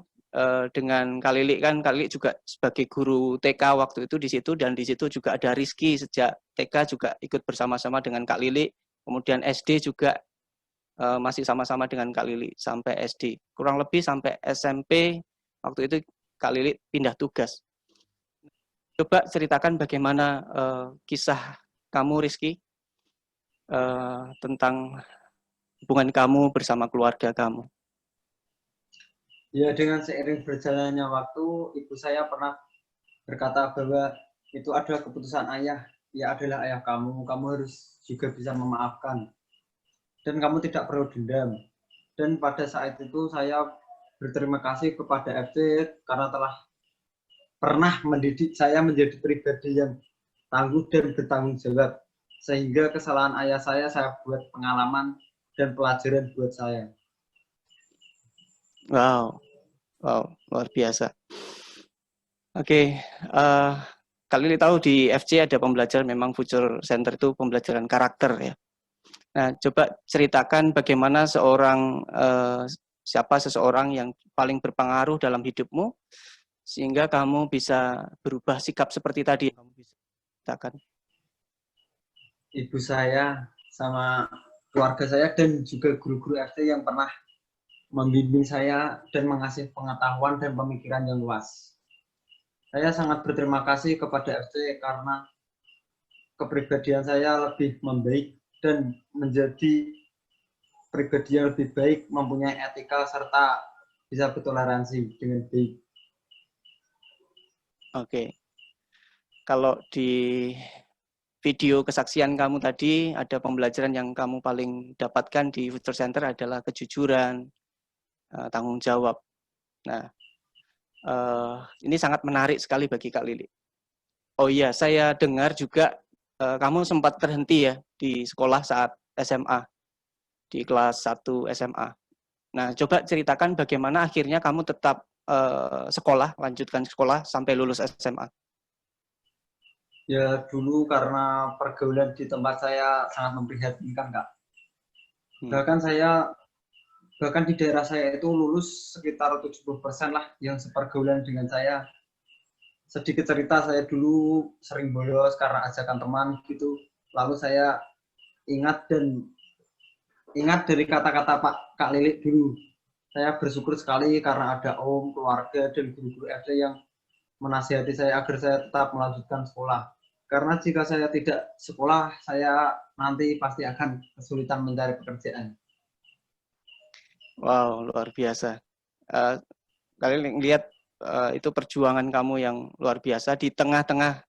dengan Kak Lili kan, Kak Lili juga sebagai guru TK waktu itu di situ, dan di situ juga ada Rizky sejak TK juga ikut bersama-sama dengan Kak Lili, kemudian SD juga masih sama-sama dengan Kak Lili sampai SD, kurang lebih sampai SMP waktu itu Kak Lili pindah tugas. Coba ceritakan bagaimana kisah kamu Rizky tentang hubungan kamu bersama keluarga kamu. Ya, dengan seiring berjalannya waktu, ibu saya pernah berkata bahwa itu adalah keputusan ayah. Ia adalah ayah kamu harus juga bisa memaafkan. Dan kamu tidak perlu dendam. Dan pada saat itu saya berterima kasih kepada FC karena telah pernah mendidik saya menjadi pribadi yang tangguh dan bertanggung jawab. Sehingga kesalahan ayah saya buat pengalaman dan pelajaran buat saya. Wow, luar biasa. Oke, Kak Lili tahu di FC ada pembelajaran, memang Future Center itu pembelajaran karakter ya. Nah, coba ceritakan bagaimana siapa seseorang yang paling berpengaruh dalam hidupmu sehingga kamu bisa berubah sikap seperti tadi. Kamu bisa ceritakan. Ibu saya sama keluarga saya dan juga guru-guru FC yang pernah membimbing saya dan mengasih pengetahuan dan pemikiran yang luas. Saya sangat berterima kasih kepada FC karena kepribadian saya lebih membaik dan menjadi pribadi yang lebih baik, mempunyai etika serta bisa bertoleransi dengan baik. Oke. Kalau di video kesaksian kamu tadi, ada pembelajaran yang kamu paling dapatkan di Future Center adalah kejujuran, tanggung jawab. Nah, ini sangat menarik sekali bagi Kak Lili. Oh iya, saya dengar juga kamu sempat terhenti ya di sekolah saat SMA, di kelas 1 SMA. Nah, coba ceritakan bagaimana akhirnya kamu tetap lanjutkan sekolah sampai lulus SMA. Ya, dulu karena pergaulan di tempat saya sangat memprihatinkan, Kak. Bahkan di daerah saya itu lulus sekitar 70% lah yang sepergaulan dengan saya. Sedikit cerita, saya dulu sering bolos karena ajakan teman gitu. Lalu saya ingat dari kata-kata Kak Lili dulu. Saya bersyukur sekali karena ada om, keluarga, dan guru-guru FC yang menasihati saya agar saya tetap melanjutkan sekolah. Karena jika saya tidak sekolah, saya nanti pasti akan kesulitan mencari pekerjaan. Wow, luar biasa. Kalian lihat itu perjuangan kamu yang luar biasa di tengah-tengah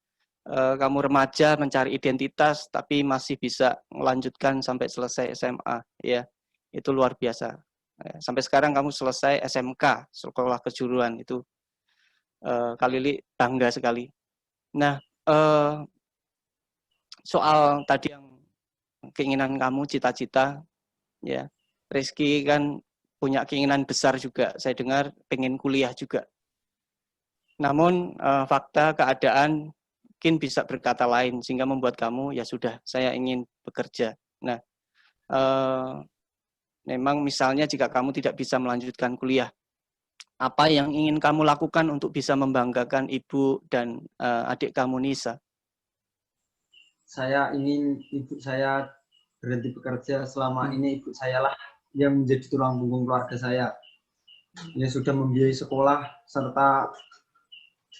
kamu remaja mencari identitas, tapi masih bisa melanjutkan sampai selesai SMA. Ya, itu luar biasa. Sampai sekarang kamu selesai SMK, sekolah kejuruan itu. Kak Lili bangga sekali. Nah, soal tadi yang keinginan kamu, cita-cita, ya, Rizky kan punya keinginan besar juga. Saya dengar pengen kuliah juga. Namun fakta keadaan mungkin bisa berkata lain sehingga membuat kamu ya sudah, saya ingin bekerja. Nah, memang misalnya jika kamu tidak bisa melanjutkan kuliah, apa yang ingin kamu lakukan untuk bisa membanggakan ibu dan adik kamu Nisa? Saya ingin ibu saya berhenti bekerja. Selama ini ibu saya lah yang menjadi tulang punggung keluarga saya. Dia sudah membiayai sekolah serta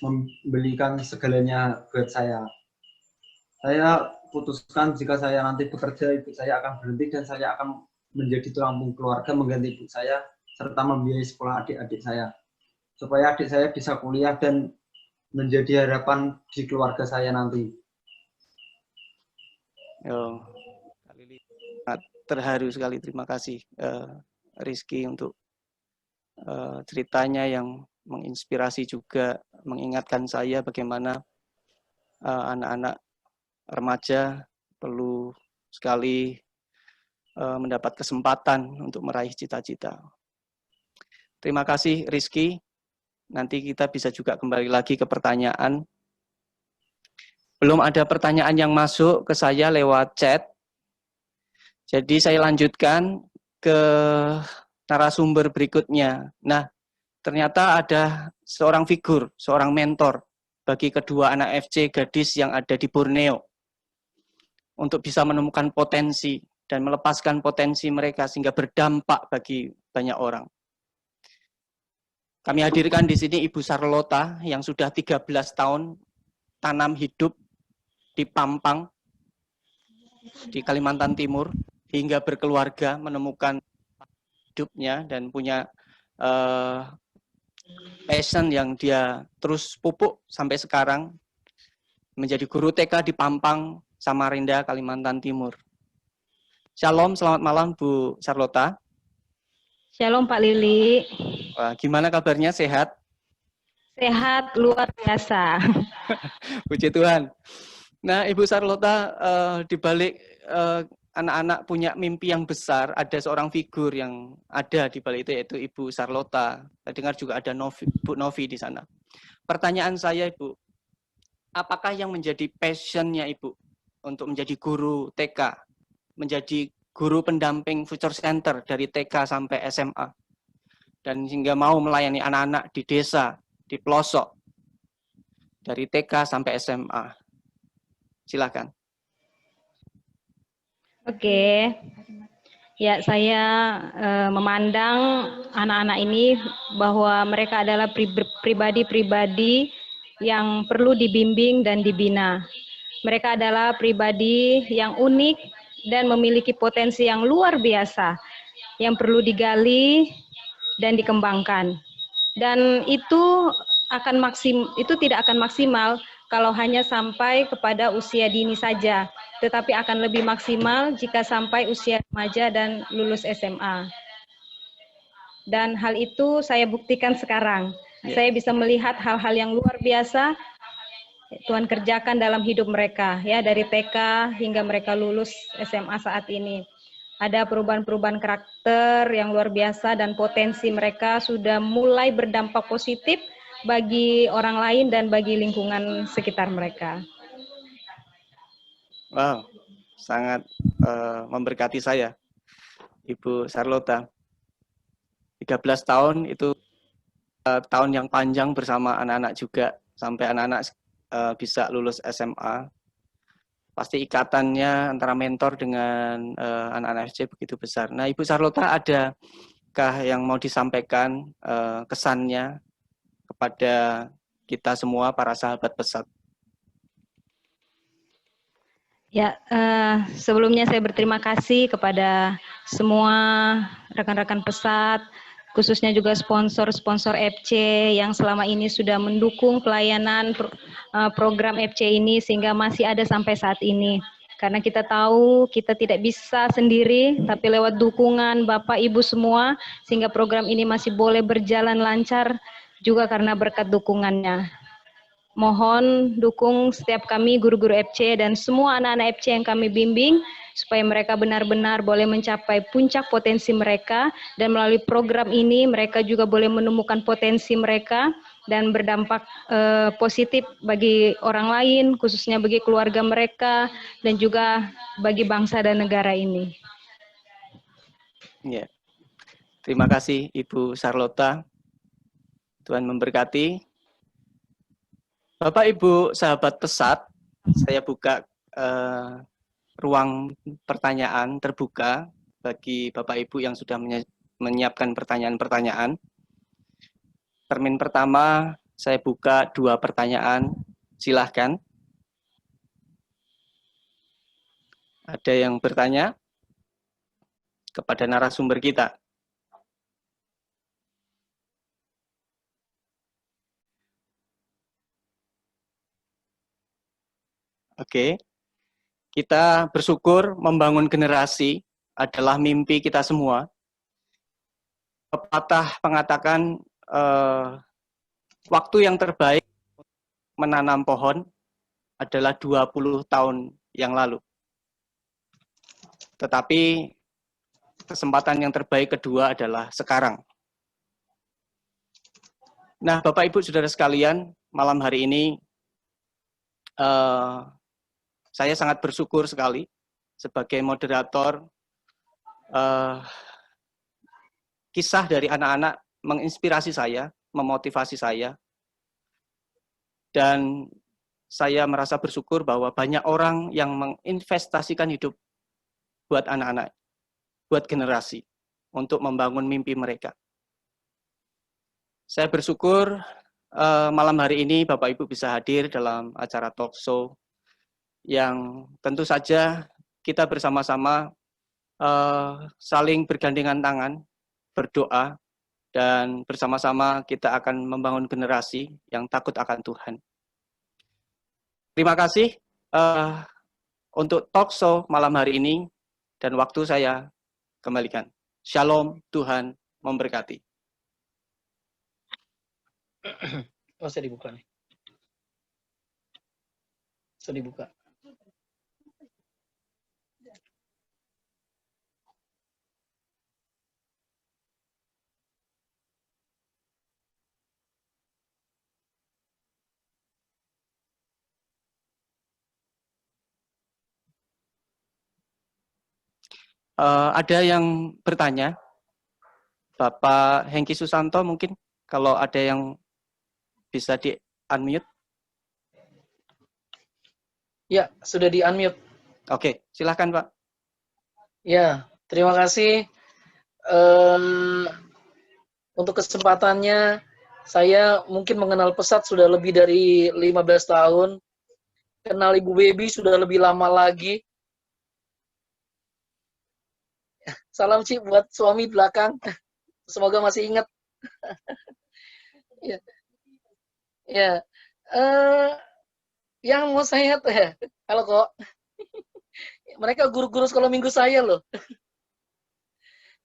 membelikan segalanya buat saya. Saya putuskan jika saya nanti bekerja, ibu saya akan berhenti dan saya akan menjadi tulang punggung keluarga, mengganti ibu saya serta membiayai sekolah adik-adik saya. Supaya adik saya bisa kuliah dan menjadi harapan di keluarga saya nanti. Oh, Kak Lili terharu sekali. Terima kasih Rizky untuk ceritanya yang menginspirasi juga, mengingatkan saya bagaimana anak-anak remaja perlu sekali mendapat kesempatan untuk meraih cita-cita. Terima kasih Rizky. Nanti kita bisa juga kembali lagi ke pertanyaan. Belum ada pertanyaan yang masuk ke saya lewat chat. Jadi saya lanjutkan ke narasumber berikutnya. Nah, ternyata ada seorang figur, seorang mentor bagi kedua anak FC gadis yang ada di Borneo untuk bisa menemukan potensi dan melepaskan potensi mereka sehingga berdampak bagi banyak orang. Kami hadirkan di sini Ibu Sarlota yang sudah 13 tahun tanam hidup di Pampang. di Kalimantan Timur hingga berkeluarga, menemukan hidupnya dan punya passion yang dia terus pupuk sampai sekarang, menjadi guru TK di Pampang, Samarinda, Kalimantan Timur. Shalom, selamat malam Bu Charlotta. Shalom Pak Lili. Wah, gimana kabarnya, sehat? Sehat luar biasa. Puji Tuhan. Nah, Ibu Charlotta, di balik anak-anak punya mimpi yang besar, ada seorang figur yang ada di balik itu, yaitu Ibu Charlotta. Saya dengar juga ada Bu Novi di sana. Pertanyaan saya, Ibu, apakah yang menjadi passion-nya Ibu untuk menjadi guru TK, menjadi guru pendamping Future Center dari TK sampai SMA, dan hingga mau melayani anak-anak di desa, di pelosok, dari TK sampai SMA? Silakan. Oke. Ya, saya memandang anak-anak ini bahwa mereka adalah pribadi-pribadi yang perlu dibimbing dan dibina. Mereka adalah pribadi yang unik dan memiliki potensi yang luar biasa yang perlu digali dan dikembangkan. Dan itu tidak akan maksimal kalau hanya sampai kepada usia dini saja, tetapi akan lebih maksimal jika sampai usia remaja dan lulus SMA. Dan hal itu saya buktikan sekarang. Saya bisa melihat hal-hal yang luar biasa Tuhan kerjakan dalam hidup mereka, ya, dari TK hingga mereka lulus SMA saat ini. Ada perubahan-perubahan karakter yang luar biasa dan potensi mereka sudah mulai berdampak positif bagi orang lain dan bagi lingkungan sekitar mereka. Wow, sangat memberkati saya, Ibu Charlotta. 13 tahun itu tahun yang panjang bersama anak-anak juga, sampai anak-anak bisa lulus SMA. Pasti ikatannya antara mentor dengan anak-anak FC begitu besar. Nah, Ibu Charlotta, adakah yang mau disampaikan kesannya kepada kita semua, para sahabat pesat? Ya, sebelumnya saya berterima kasih kepada semua rekan-rekan pesat, khususnya juga sponsor-sponsor FC yang selama ini sudah mendukung pelayanan program FC ini sehingga masih ada sampai saat ini. Karena kita tahu kita tidak bisa sendiri, tapi lewat dukungan Bapak Ibu semua, sehingga program ini masih boleh berjalan lancar juga karena berkat dukungannya. Mohon dukung setiap kami guru-guru FC dan semua anak-anak FC yang kami bimbing supaya mereka benar-benar boleh mencapai puncak potensi mereka, dan melalui program ini mereka juga boleh menemukan potensi mereka dan berdampak positif bagi orang lain, khususnya bagi keluarga mereka dan juga bagi bangsa dan negara ini. Ya. Terima kasih Ibu Charlotta. Tuhan memberkati. Bapak Ibu sahabat pesat, saya buka ruang pertanyaan terbuka bagi Bapak Ibu yang sudah menyiapkan pertanyaan-pertanyaan. Termin pertama, saya buka 2 pertanyaan. Silahkan. Ada yang bertanya kepada narasumber kita? Oke, kita bersyukur membangun generasi adalah mimpi kita semua. Pepatah mengatakan waktu yang terbaik menanam pohon adalah 20 tahun yang lalu. Tetapi kesempatan yang terbaik kedua adalah sekarang. Nah, Bapak Ibu Saudara sekalian, malam hari ini saya sangat bersyukur sekali sebagai moderator. Kisah dari anak-anak menginspirasi saya, memotivasi saya, dan saya merasa bersyukur bahwa banyak orang yang menginvestasikan hidup buat anak-anak, buat generasi, untuk membangun mimpi mereka. Saya bersyukur malam hari ini Bapak Ibu bisa hadir dalam acara talk show yang tentu saja kita bersama-sama saling bergandengan tangan, berdoa, dan bersama-sama kita akan membangun generasi yang takut akan Tuhan. Terima kasih untuk talk show malam hari ini, dan waktu saya kembalikan. Shalom, Tuhan memberkati. Oh, saya dibuka nih. Saya dibuka. Ada yang bertanya? Bapak Hengki Susanto mungkin, kalau ada yang bisa di-unmute. Ya, sudah di-unmute. Oke, silahkan Pak. Ya, terima kasih. Untuk kesempatannya, saya mungkin mengenal Pesat sudah lebih dari 15 tahun. Kenal Ibu Baby sudah lebih lama lagi. Salam Ci buat suami belakang. Semoga masih ingat. Ya. Ya. Yang mau saya halo kok. Mereka guru-guru sekolah minggu saya loh.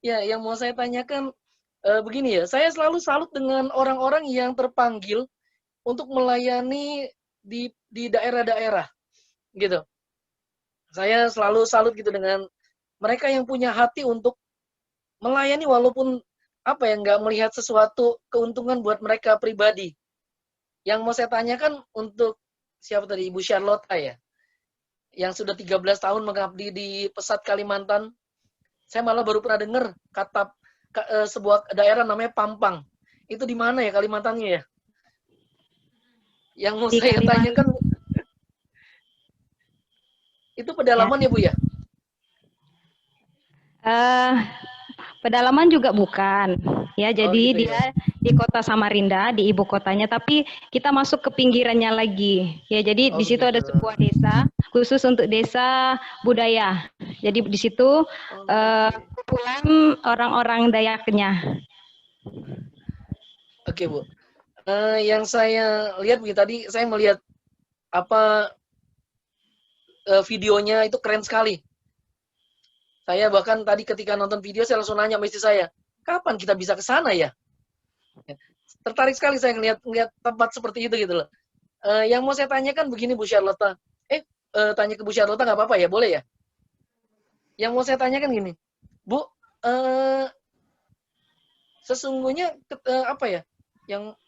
Ya, yang mau saya tanyakan begini ya, saya selalu salut dengan orang-orang yang terpanggil untuk melayani di daerah-daerah gitu. Saya selalu salut gitu dengan mereka yang punya hati untuk melayani walaupun apa ya, nggak melihat sesuatu keuntungan buat mereka pribadi. Yang mau saya tanyakan untuk siapa tadi, Ibu Charlotte ya, yang sudah 13 tahun mengabdi di Pesat Kalimantan. Saya malah baru pernah dengar kata sebuah daerah namanya Pampang. Itu di mana ya Kalimantannya ya? Yang mau Di saya tanyakan itu pedalaman ya Bu ya? Pedalaman juga bukan, ya. Jadi gitu dia di kota Samarinda, di ibu kotanya, tapi kita masuk ke pinggirannya lagi, ya. Jadi di situ ada sebuah desa khusus untuk desa budaya. Jadi di situ kumpulan orang-orang Dayaknya. Oke Bu, yang saya lihat begini tadi, saya melihat apa videonya itu keren sekali. Saya bahkan tadi ketika nonton video, saya langsung nanya sama istri saya, kapan kita bisa ke sana ya? Tertarik sekali saya ngelihat tempat seperti itu gitu loh. Yang mau saya tanyakan begini Bu Charlotte, tanya ke Bu Charlotte nggak apa-apa ya, boleh ya? Yang mau saya tanyakan gini, Bu, sesungguhnya apa ya, yang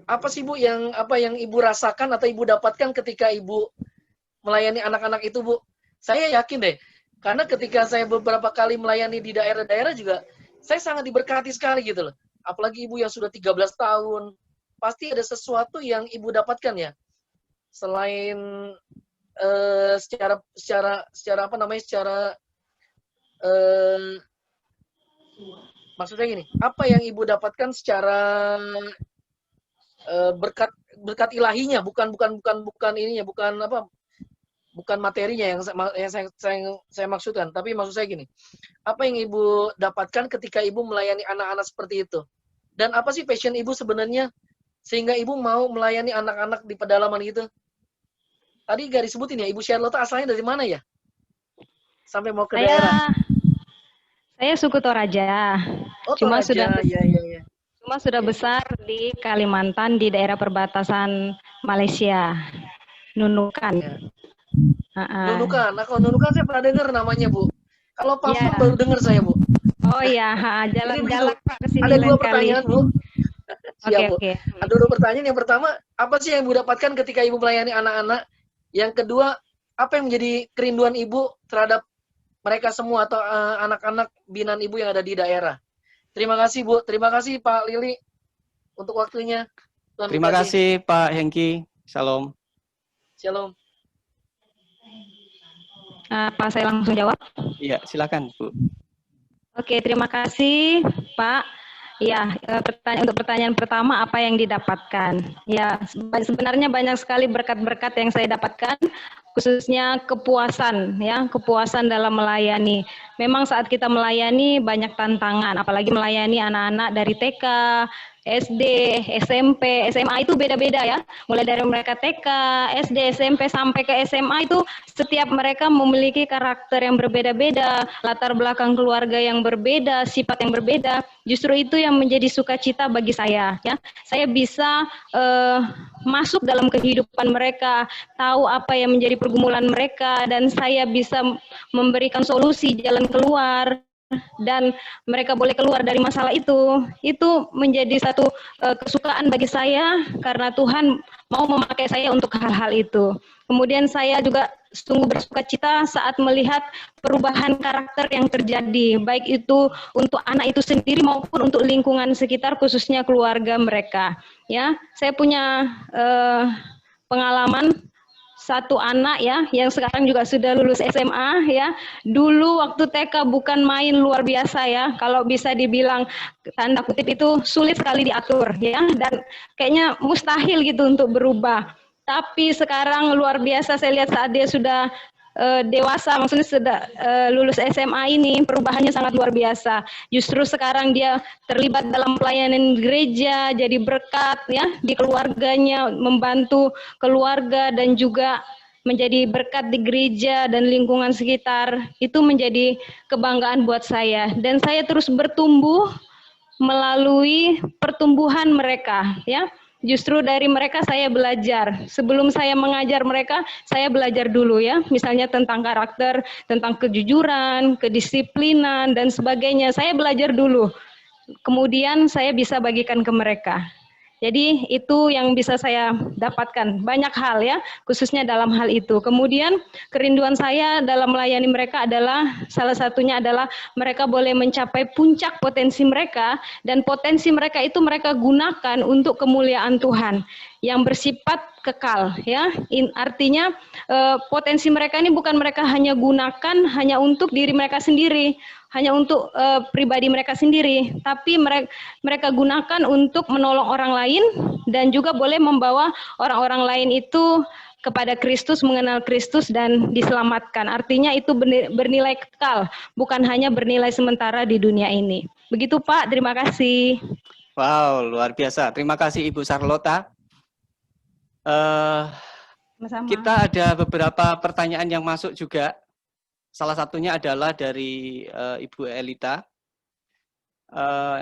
apa sih Bu yang Ibu rasakan atau Ibu dapatkan ketika Ibu melayani anak-anak itu Bu? Saya yakin deh, karena ketika saya beberapa kali melayani di daerah-daerah juga, saya sangat diberkati sekali gitu loh. Apalagi Ibu yang sudah 13 tahun, pasti ada sesuatu yang Ibu dapatkan ya. Selain secara apa namanya, maksudnya gini, apa yang Ibu dapatkan secara berkat ilahinya, bukan ininya, bukan materinya yang saya maksudkan, tapi maksud saya gini, apa yang Ibu dapatkan ketika Ibu melayani anak-anak seperti itu? Dan apa sih passion Ibu sebenarnya sehingga Ibu mau melayani anak-anak di pedalaman gitu? Tadi gak disebutin ya, Ibu Charlotte asalnya dari mana ya? Sampai mau ke daerah. Saya suku Toraja. Oh, Cuma Toraja. Cuma sudah besar di Kalimantan, di daerah perbatasan Malaysia, Nunukan. Nunukan. Nah, kalau Nunukan saya pernah dengar namanya Bu. Kalau Pampang baru dengar saya Bu. Oh iya, jalan-jalan Pak ke sini. Ada dua lain pertanyaan kali. Bu. Siap Bu. Oke. Ada dua pertanyaan. Yang pertama, apa sih yang Ibu dapatkan ketika Ibu melayani anak-anak? Yang kedua, apa yang menjadi kerinduan Ibu terhadap mereka semua atau anak-anak binaan Ibu yang ada di daerah? Terima kasih Bu. Terima kasih Pak Lili untuk waktunya. Tuhan Terima berkati. kasih Pak Hengki. Shalom. Shalom. Pak, saya langsung jawab. Iya, silakan Bu. Oke, terima kasih Pak. Ya, untuk pertanyaan pertama, apa yang didapatkan? Ya, sebenarnya banyak sekali berkat-berkat yang saya dapatkan khususnya kepuasan ya, kepuasan dalam melayani. Memang saat kita melayani banyak tantangan, apalagi melayani anak-anak dari TK, SD, SMP, SMA itu beda-beda ya. Mulai dari mereka TK, SD, SMP sampai ke SMA itu setiap mereka memiliki karakter yang berbeda-beda, latar belakang keluarga yang berbeda, sifat yang berbeda. Justru itu yang menjadi sukacita bagi saya ya. Saya bisa masuk dalam kehidupan mereka, tahu apa yang menjadi pergumulan mereka, dan saya bisa memberikan solusi jalan keluar, dan mereka boleh keluar dari masalah itu menjadi satu kesukaan bagi saya karena Tuhan mau memakai saya untuk hal-hal itu. Kemudian saya juga sungguh bersukacita saat melihat perubahan karakter yang terjadi, baik itu untuk anak itu sendiri maupun untuk lingkungan sekitar, khususnya keluarga mereka. Ya, saya punya pengalaman satu anak ya yang sekarang juga sudah lulus SMA ya. Dulu waktu TK bukan main luar biasa ya. Kalau bisa dibilang tanda kutip itu sulit sekali diatur ya, dan kayaknya mustahil gitu untuk berubah. Tapi sekarang luar biasa saya lihat saat dia sudah dewasa, maksudnya sudah lulus SMA ini, perubahannya sangat luar biasa. Justru sekarang dia terlibat dalam pelayanan gereja, jadi berkat ya di keluarganya, membantu keluarga dan juga menjadi berkat di gereja dan lingkungan sekitar. Itu menjadi kebanggaan buat saya, dan saya terus bertumbuh melalui pertumbuhan mereka ya. Justru dari mereka saya belajar. Sebelum saya mengajar mereka, saya belajar dulu ya. Misalnya tentang karakter, tentang kejujuran, kedisiplinan, dan sebagainya. Saya belajar dulu. Kemudian saya bisa bagikan ke mereka. Jadi itu yang bisa saya dapatkan, banyak hal ya, khususnya dalam hal itu. Kemudian kerinduan saya dalam melayani mereka adalah, salah satunya adalah mereka boleh mencapai puncak potensi mereka, dan potensi mereka itu mereka gunakan untuk kemuliaan Tuhan yang bersifat kekal ya. Artinya potensi mereka ini bukan mereka hanya gunakan hanya untuk diri mereka sendiri, hanya untuk pribadi mereka sendiri, tapi mereka gunakan untuk menolong orang lain dan juga boleh membawa orang-orang lain itu kepada Kristus, mengenal Kristus dan diselamatkan. Artinya itu bernilai kekal, bukan hanya bernilai sementara di dunia ini. Begitu Pak, terima kasih. Wow, luar biasa. Terima kasih Ibu Charlotta. Kita ada beberapa pertanyaan yang masuk juga. Salah satunya adalah dari Ibu Elita.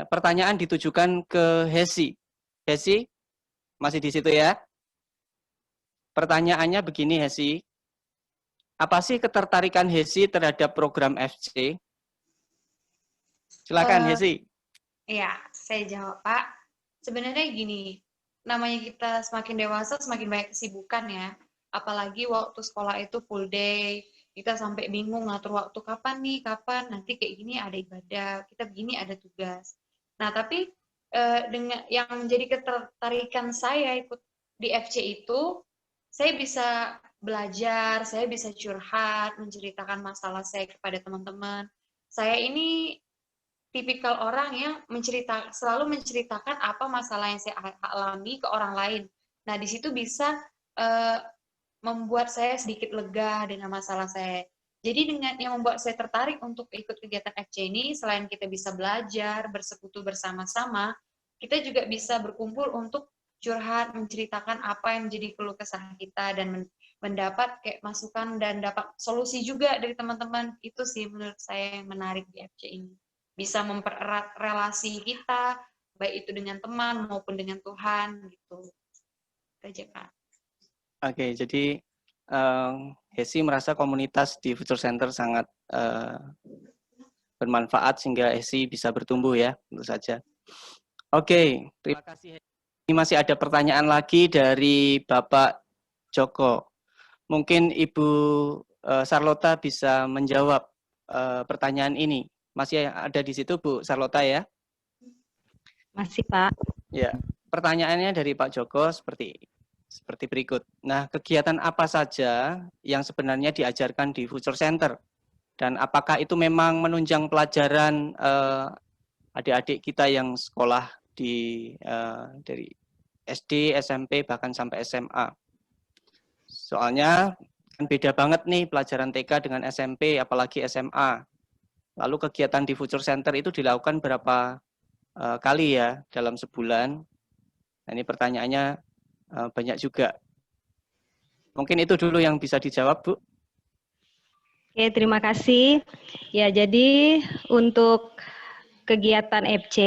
Pertanyaan ditujukan ke Hesi. Hesi, masih di situ ya? Pertanyaannya begini Hesi. Apa sih ketertarikan Hesi terhadap program FC? Silakan Hesi. Iya, saya jawab Pak. Sebenarnya gini, namanya kita semakin dewasa semakin banyak kesibukan ya. Apalagi waktu sekolah itu full day, kita sampai bingung ngatur waktu kapan nanti kayak gini ada ibadah, kita begini ada tugas. Nah tapi dengan yang menjadi ketertarikan saya ikut di FC itu, saya bisa belajar, saya bisa curhat, menceritakan masalah saya kepada teman-teman. Saya ini tipikal orang yang selalu menceritakan apa masalah yang saya alami ke orang lain. Nah di situ bisa membuat saya sedikit lega dengan masalah saya. Jadi dengan yang membuat saya tertarik untuk ikut kegiatan FC ini, selain kita bisa belajar, bersekutu bersama-sama, kita juga bisa berkumpul untuk curhat, menceritakan apa yang menjadi keluh kesah kita, dan mendapat kayak masukan dan dapat solusi juga dari teman-teman. Itu sih menurut saya yang menarik di FC ini. Bisa mempererat relasi kita, baik itu dengan teman maupun dengan Tuhan, gitu. Itu aja, Kak. Oke, jadi Hesi merasa komunitas di Future Center sangat bermanfaat sehingga Hesi bisa bertumbuh ya, tentu saja. Oke, terima kasih. Ini masih ada pertanyaan lagi dari Bapak Joko. Mungkin Ibu Charlotta bisa menjawab pertanyaan ini. Masih ada di situ Bu Charlotta ya? Masih Pak. Ya, pertanyaannya dari Pak Joko seperti berikut. Nah, kegiatan apa saja yang sebenarnya diajarkan di Future Center? Dan apakah itu memang menunjang pelajaran adik-adik kita yang sekolah dari SD, SMP, bahkan sampai SMA? Soalnya Kan beda banget nih pelajaran TK dengan SMP, apalagi SMA. Lalu kegiatan di Future Center itu dilakukan berapa kali ya dalam sebulan? Nah, ini pertanyaannya banyak juga. Mungkin itu dulu yang bisa dijawab, Bu. Oke, terima kasih. Ya, jadi untuk kegiatan FC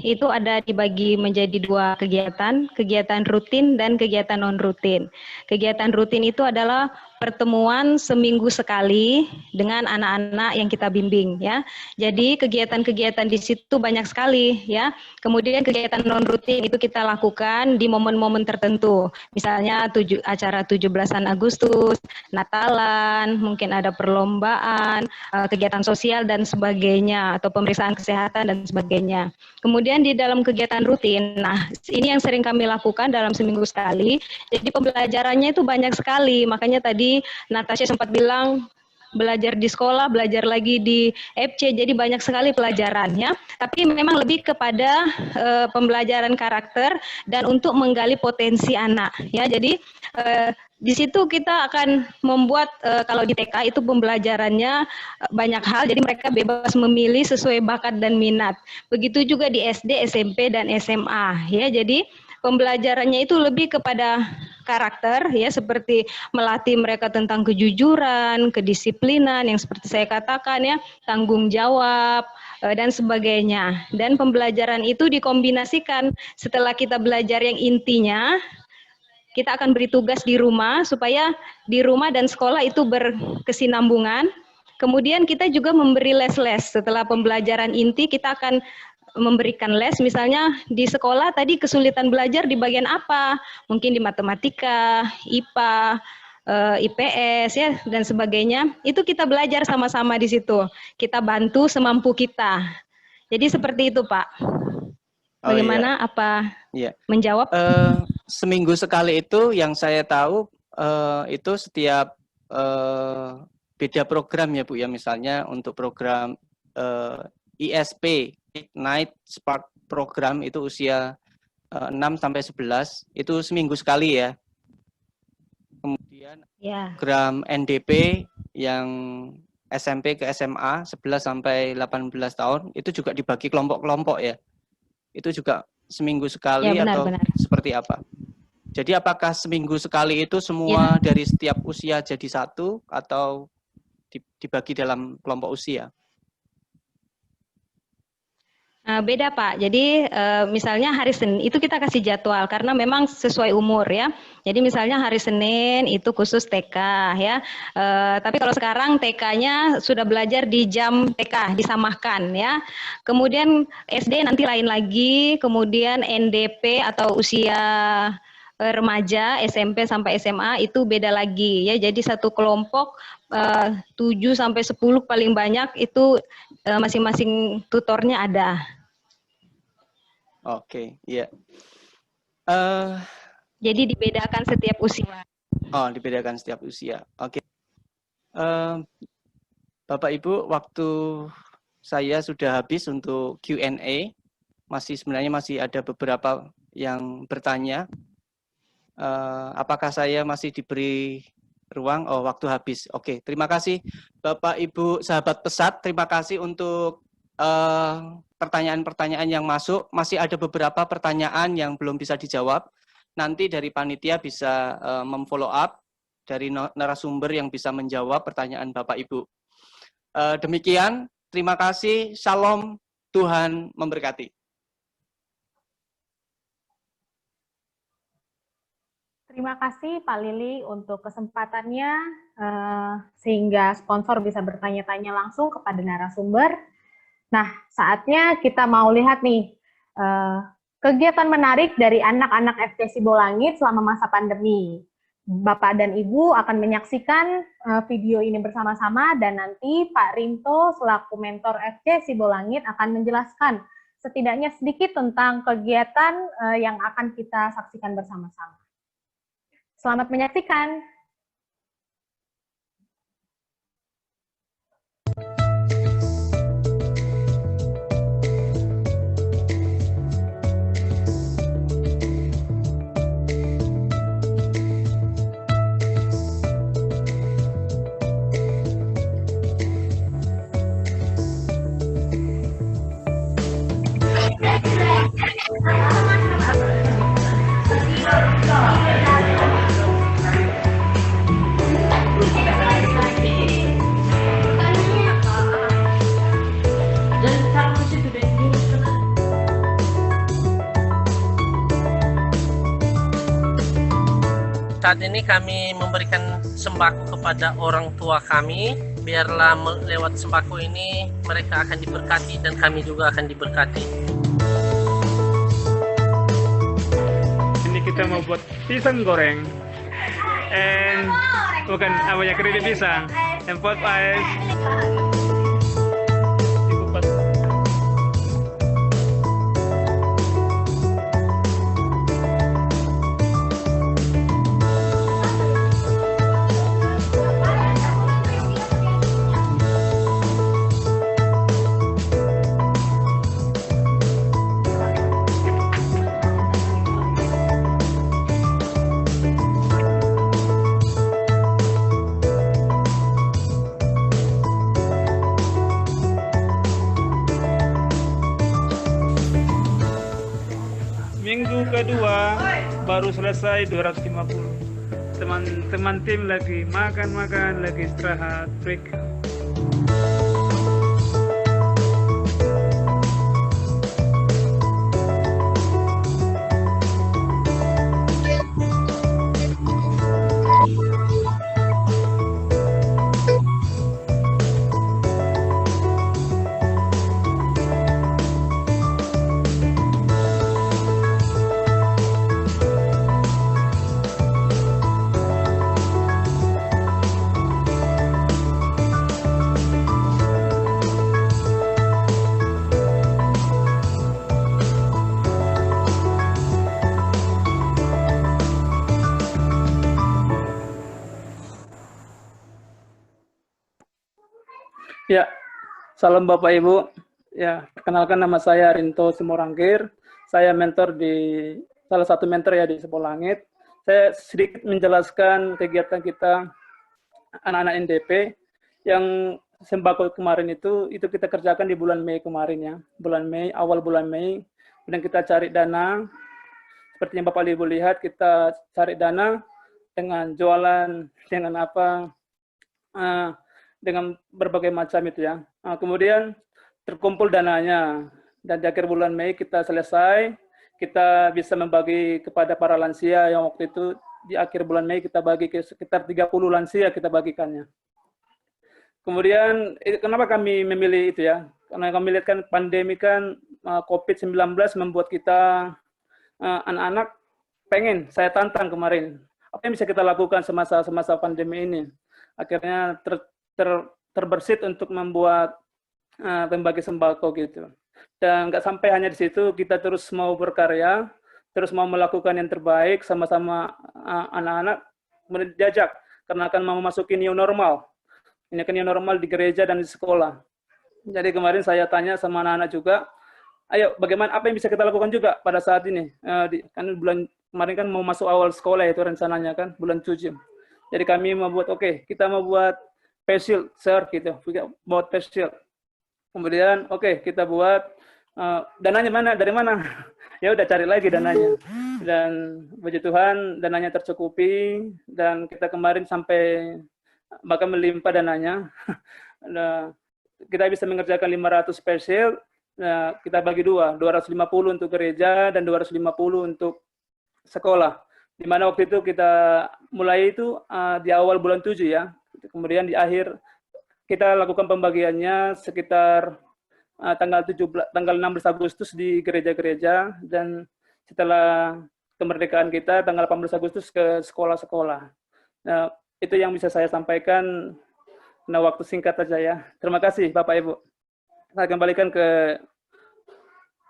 itu ada dibagi menjadi 2 kegiatan rutin dan kegiatan non-rutin. Kegiatan rutin itu adalah pertemuan seminggu sekali dengan anak-anak yang kita bimbing ya. Jadi kegiatan-kegiatan di situ banyak sekali ya. Kemudian kegiatan non-rutin itu kita lakukan di momen-momen tertentu. Misalnya acara 17-an Agustus, Natalan, mungkin ada perlombaan, kegiatan sosial dan sebagainya atau pemeriksaan kesehatan dan sebagainya. Kemudian di dalam kegiatan rutin, nah ini yang sering kami lakukan dalam seminggu sekali. Jadi pembelajarannya itu banyak sekali. Makanya tadi Natasha sempat bilang belajar di sekolah, belajar lagi di FC, jadi banyak sekali pelajarannya. Tapi memang lebih kepada pembelajaran karakter dan untuk menggali potensi anak. Ya, jadi di situ kita akan membuat kalau di TK itu pembelajarannya banyak hal, jadi mereka bebas memilih sesuai bakat dan minat. Begitu juga di SD, SMP dan SMA. Ya, jadi pembelajarannya itu lebih kepada karakter ya, seperti melatih mereka tentang kejujuran, kedisiplinan yang seperti saya katakan ya, tanggung jawab dan sebagainya. Dan pembelajaran itu dikombinasikan setelah kita belajar yang intinya, kita akan beri tugas di rumah supaya di rumah dan sekolah itu berkesinambungan. Kemudian kita juga memberi les-les. Setelah pembelajaran inti kita akan memberikan les, misalnya di sekolah tadi kesulitan belajar di bagian apa? Mungkin di matematika, IPA, IPS ya dan sebagainya. Itu kita belajar sama-sama di situ. Kita bantu semampu kita. Jadi seperti itu, Pak. Bagaimana apa menjawab? Seminggu sekali itu yang saya tahu itu setiap beda program ya Bu ya, misalnya untuk program ISP Night Spark program itu usia 6 sampai 11 itu seminggu sekali ya. Kemudian program NDP yang SMP ke SMA 11 sampai 18 tahun itu juga dibagi kelompok-kelompok ya. Itu juga seminggu sekali ya, atau seperti apa? Jadi apakah seminggu sekali itu semua dari setiap usia jadi satu atau dibagi dalam kelompok usia? Beda Pak, jadi misalnya hari Senin itu kita kasih jadwal karena memang sesuai umur ya. Jadi misalnya hari Senin itu khusus TK ya. Tapi kalau sekarang TK-nya sudah belajar di jam TK, disamakan ya. Kemudian SD nanti lain lagi, kemudian NDP atau usia remaja SMP sampai SMA itu beda lagi ya. Jadi satu kelompok 7 sampai 10 paling banyak itu masing-masing tutornya ada. Oke, iya. Jadi dibedakan setiap usia. Oh, dibedakan setiap usia. Oke. Bapak Ibu, waktu saya sudah habis untuk Q&A. Sebenarnya masih ada beberapa yang bertanya. Apakah saya masih diberi ruang? Oh, waktu habis. Oke, terima kasih Bapak Ibu sahabat pesat. Terima kasih untuk pertanyaan-pertanyaan yang masuk. Masih ada beberapa pertanyaan yang belum bisa dijawab. Nanti dari panitia bisa memfollow up dari narasumber yang bisa menjawab pertanyaan Bapak Ibu. Demikian, terima kasih. Shalom, Tuhan memberkati. Terima kasih Pak Lili untuk kesempatannya sehingga sponsor bisa bertanya-tanya langsung kepada narasumber. Nah, saatnya kita mau lihat nih kegiatan menarik dari anak-anak FC Sibolangit selama masa pandemi. Bapak dan Ibu akan menyaksikan video ini bersama-sama dan nanti Pak Rinto selaku mentor FC Sibolangit akan menjelaskan setidaknya sedikit tentang kegiatan yang akan kita saksikan bersama-sama. Selamat menyaksikan. Saat ini kami memberikan sembako kepada orang tua kami. Biarlah lewat sembako ini mereka akan diberkati dan kami juga akan diberkati. Ini kita mau buat pisang goreng. And bukan namanya keripik pisang. And pot ice. Minggu kedua baru selesai 250. Teman-teman tim lagi makan-makan, lagi istirahat, break. Ya, salam Bapak Ibu. Ya, perkenalkan nama saya Rinto Simorangkir. Saya mentor di salah satu mentor ya di Sekolah Langit. Saya sedikit menjelaskan kegiatan kita anak-anak NDP yang sembako kemarin itu kita kerjakan di bulan Mei kemarin ya. Bulan Mei, awal bulan Mei. Kemudian kita cari dana. Seperti yang Bapak Ibu lihat, kita cari dana dengan jualan, dengan apa, dengan berbagai macam itu ya. Nah, kemudian terkumpul dananya dan di akhir bulan Mei kita selesai, kita bisa membagi kepada para lansia yang waktu itu di akhir bulan Mei kita bagi ke sekitar 30 lansia kita bagikannya. Kemudian kenapa kami memilih itu ya? Karena kami lihat kan pandemi kan COVID-19 membuat kita anak-anak pengen, saya tantang kemarin, apa yang bisa kita lakukan semasa pandemi ini? Akhirnya terbersit untuk membuat pembagi sembako gitu. Dan nggak sampai hanya di situ, kita terus mau berkarya, terus mau melakukan yang terbaik sama-sama anak-anak, kemudian diajak karena akan mau masukin new normal. Ini kan new normal di gereja dan di sekolah. Jadi kemarin saya tanya sama anak-anak juga, ayo bagaimana, apa yang bisa kita lakukan juga pada saat ini? Kan bulan kemarin kan mau masuk awal sekolah itu rencananya kan, bulan 7. Jadi kami mau buat, kita mau buat face shield, gitu, buat face shield. Kemudian, kita buat, dananya mana, dari mana? Ya udah cari lagi dananya. Dan puji Tuhan, dananya tercukupi, dan kita kemarin sampai bahkan melimpah dananya. Kita bisa mengerjakan 500 face shield, kita bagi dua, 250 untuk gereja dan 250 untuk sekolah. Di mana waktu itu kita mulai itu di awal bulan 7 ya. Kemudian di akhir kita lakukan pembagiannya sekitar tanggal 16 Agustus di gereja-gereja, dan setelah kemerdekaan kita tanggal 18 Agustus ke sekolah-sekolah. Nah, itu yang bisa saya sampaikan. Nah, waktu singkat saja ya. Terima kasih Bapak Ibu. Saya kembalikan ke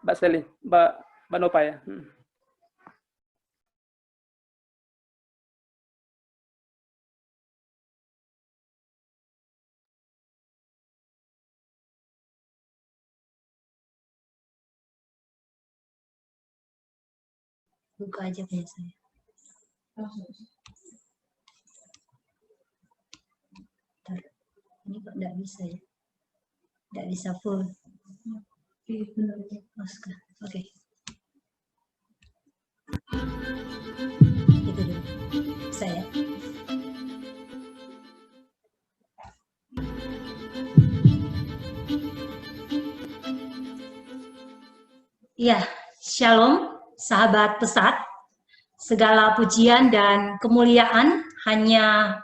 Mbak Seli, Mbak Nova ya. Buka aja punya saya. Bentar. Ini kok nggak bisa ya? Nggak bisa full. Oke. Itu dulu. Saya. Ya, shalom, sahabat pesat. Segala pujian dan kemuliaan hanya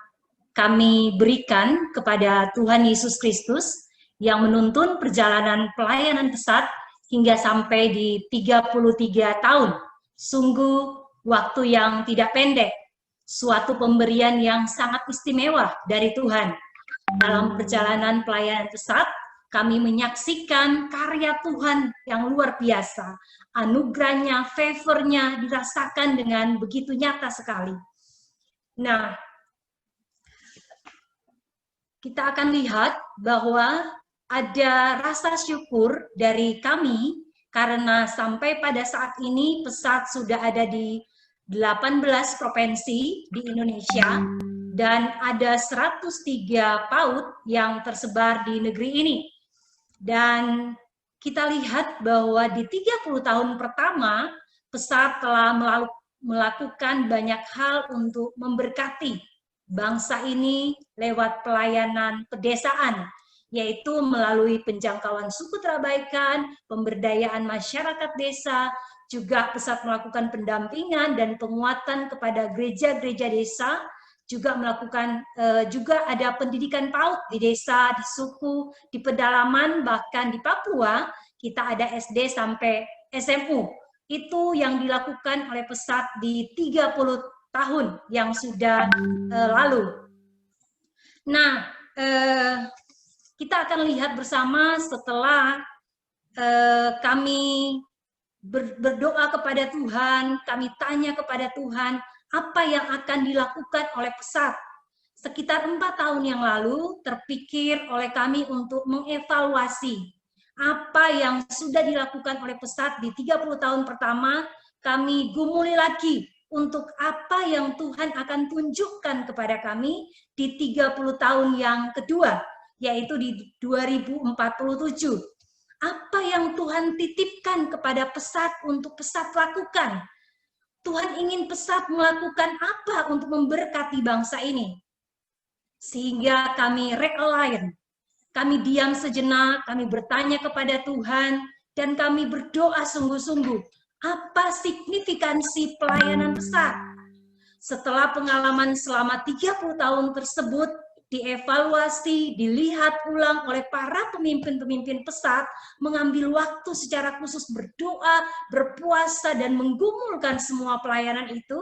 kami berikan kepada Tuhan Yesus Kristus yang menuntun perjalanan pelayanan pesat hingga sampai di 33 tahun. Sungguh waktu yang tidak pendek, suatu pemberian yang sangat istimewa dari Tuhan. Dalam perjalanan pelayanan pesat, kami menyaksikan karya Tuhan yang luar biasa. Anugerahnya, favor-nya dirasakan dengan begitu nyata sekali. Nah, kita akan lihat bahwa ada rasa syukur dari kami karena sampai pada saat ini pesat sudah ada di 18 provinsi di Indonesia dan ada 103 PAUD yang tersebar di negeri ini. Dan kita lihat bahwa di 30 tahun pertama, pesat telah melakukan banyak hal untuk memberkati bangsa ini lewat pelayanan pedesaan, yaitu melalui penjangkauan suku terabaikan, pemberdayaan masyarakat desa, juga pesat melakukan pendampingan dan penguatan kepada gereja-gereja desa, juga melakukan juga ada pendidikan PAUD di desa, di suku, di pedalaman, bahkan di Papua kita ada SD sampai SMU. Itu yang dilakukan oleh pesat di 30 tahun yang sudah lalu. Nah, kita akan lihat bersama setelah kami berdoa kepada Tuhan, kami tanya kepada Tuhan, apa yang akan dilakukan oleh pesat. Sekitar 4 tahun yang lalu terpikir oleh kami untuk mengevaluasi apa yang sudah dilakukan oleh pesat di 30 tahun pertama. Kami gumuli lagi untuk apa yang Tuhan akan tunjukkan kepada kami di 30 tahun yang kedua, yaitu di 2047. Apa yang Tuhan titipkan kepada pesat untuk pesat lakukan? Tuhan ingin pesat melakukan apa untuk memberkati bangsa ini? Sehingga kami realign, kami diam sejenak, kami bertanya kepada Tuhan, dan kami berdoa sungguh-sungguh, apa signifikansi pelayanan pesat? Setelah pengalaman selama 30 tahun tersebut, dievaluasi, dilihat ulang oleh para pemimpin-pemimpin pesat, mengambil waktu secara khusus berdoa, berpuasa, dan menggumulkan semua pelayanan itu.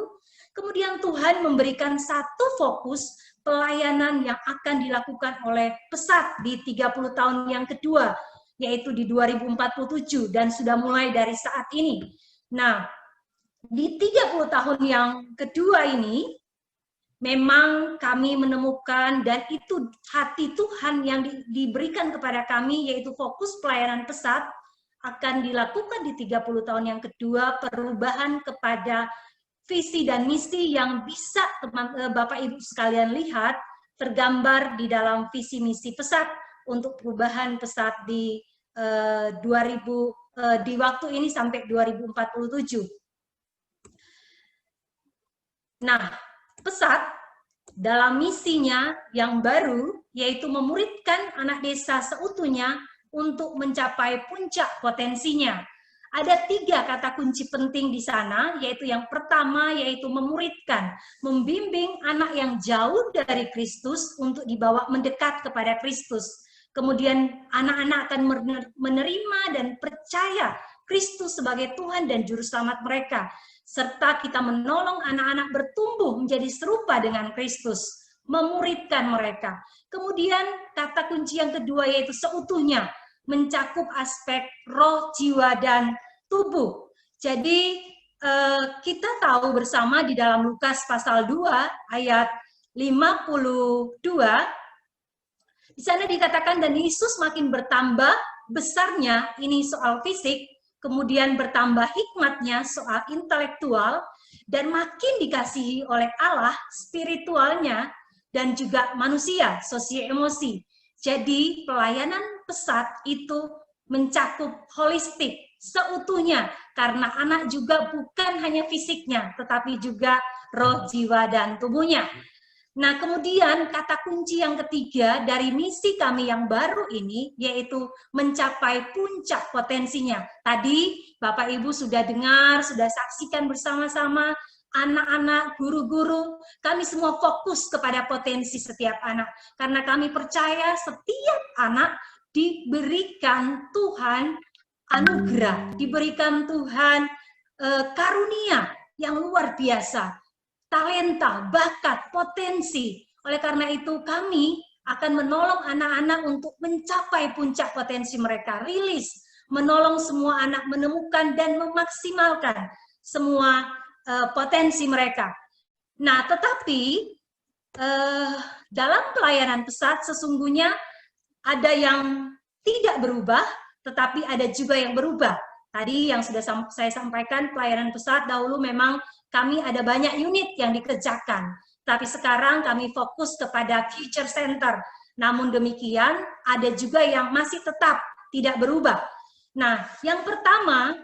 Kemudian Tuhan memberikan satu fokus pelayanan yang akan dilakukan oleh pesat di 30 tahun yang kedua, yaitu di 2047, dan sudah mulai dari saat ini. Nah, di 30 tahun yang kedua ini, memang kami menemukan, dan itu hati Tuhan yang diberikan kepada kami, yaitu fokus pelayanan pesat akan dilakukan di 30 tahun yang kedua, perubahan kepada visi dan misi yang bisa Bapak Ibu sekalian lihat tergambar di dalam visi misi pesat untuk perubahan pesat di di waktu ini sampai 2047. Nah, pesat dalam misinya yang baru, yaitu memuridkan anak desa seutuhnya untuk mencapai puncak potensinya. Ada 3 kata kunci penting di sana, yaitu yang pertama, yaitu memuridkan, membimbing anak yang jauh dari Kristus untuk dibawa mendekat kepada Kristus. Kemudian anak-anak akan menerima dan percaya Kristus sebagai Tuhan dan Juru Selamat mereka. Serta kita menolong anak-anak bertumbuh menjadi serupa dengan Kristus, memuridkan mereka. Kemudian kata kunci yang kedua yaitu seutuhnya, mencakup aspek roh, jiwa, dan tubuh. Jadi kita tahu bersama di dalam Lukas pasal 2 ayat 52, di sana dikatakan, dan Yesus makin bertambah besarnya, ini soal fisik, kemudian bertambah hikmatnya soal intelektual, dan makin dikasihi oleh Allah spiritualnya, dan juga manusia, sosio-emosi. Jadi pelayanan pesat itu mencakup holistik, seutuhnya, karena anak juga bukan hanya fisiknya, tetapi juga roh, jiwa, dan tubuhnya. Nah, kemudian kata kunci yang ketiga dari misi kami yang baru ini, yaitu mencapai puncak potensinya. Tadi Bapak Ibu sudah dengar, sudah saksikan bersama-sama, anak-anak, guru-guru, kami semua fokus kepada potensi setiap anak. Karena kami percaya setiap anak diberikan Tuhan anugerah, diberikan Tuhan karunia yang luar biasa. Talenta, bakat, potensi. Oleh karena itu kami akan menolong anak-anak untuk mencapai puncak potensi mereka, rilis, menolong semua anak menemukan dan memaksimalkan semua potensi mereka. Nah, tetapi dalam pelayanan pesat sesungguhnya ada yang tidak berubah, tetapi ada juga yang berubah. Tadi yang sudah saya sampaikan, pelayanan pesat dahulu memang kami ada banyak unit yang dikerjakan, tapi sekarang kami fokus kepada future center. Namun demikian, ada juga yang masih tetap tidak berubah. Nah, yang pertama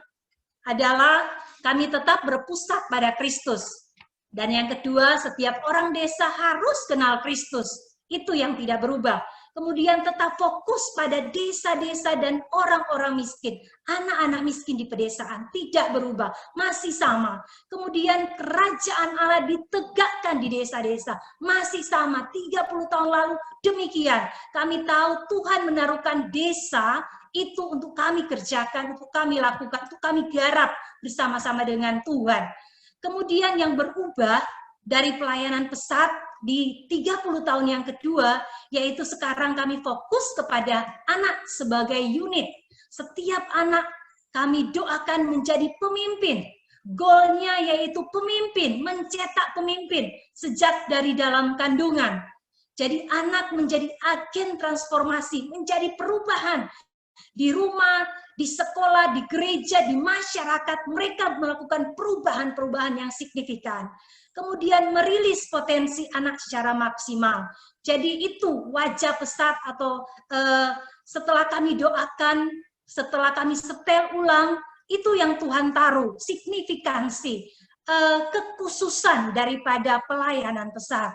adalah kami tetap berpusat pada Kristus. Dan yang kedua, setiap orang desa harus kenal Kristus. Itu yang tidak berubah. Kemudian tetap fokus pada desa-desa dan orang-orang miskin. Anak-anak miskin di pedesaan tidak berubah, masih sama. Kemudian kerajaan Allah ditegakkan di desa-desa, masih sama. 30 tahun lalu demikian. Kami tahu Tuhan menaruhkan desa itu untuk kami kerjakan, untuk kami lakukan, untuk kami garap bersama-sama dengan Tuhan. Kemudian yang berubah dari pelayanan pesat di 30 tahun yang kedua, yaitu sekarang kami fokus kepada anak sebagai unit. Setiap anak kami doakan menjadi pemimpin. Goalnya yaitu pemimpin, mencetak pemimpin sejak dari dalam kandungan. Jadi anak menjadi agen transformasi, menjadi perubahan. Di rumah, di sekolah, di gereja, di masyarakat, mereka melakukan perubahan-perubahan yang signifikan. Kemudian merilis potensi anak secara maksimal. Jadi itu wajah pesat atau setelah kami doakan, setelah kami setel ulang, itu yang Tuhan taruh, signifikansi, kekhususan daripada pelayanan pesat.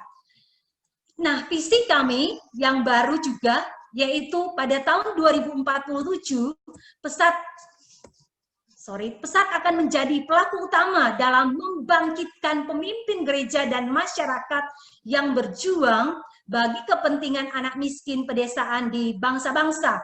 Nah, visi kami yang baru juga, yaitu pada tahun 2047, pesat akan menjadi pelaku utama dalam membangkitkan pemimpin gereja dan masyarakat yang berjuang bagi kepentingan anak miskin pedesaan di bangsa-bangsa.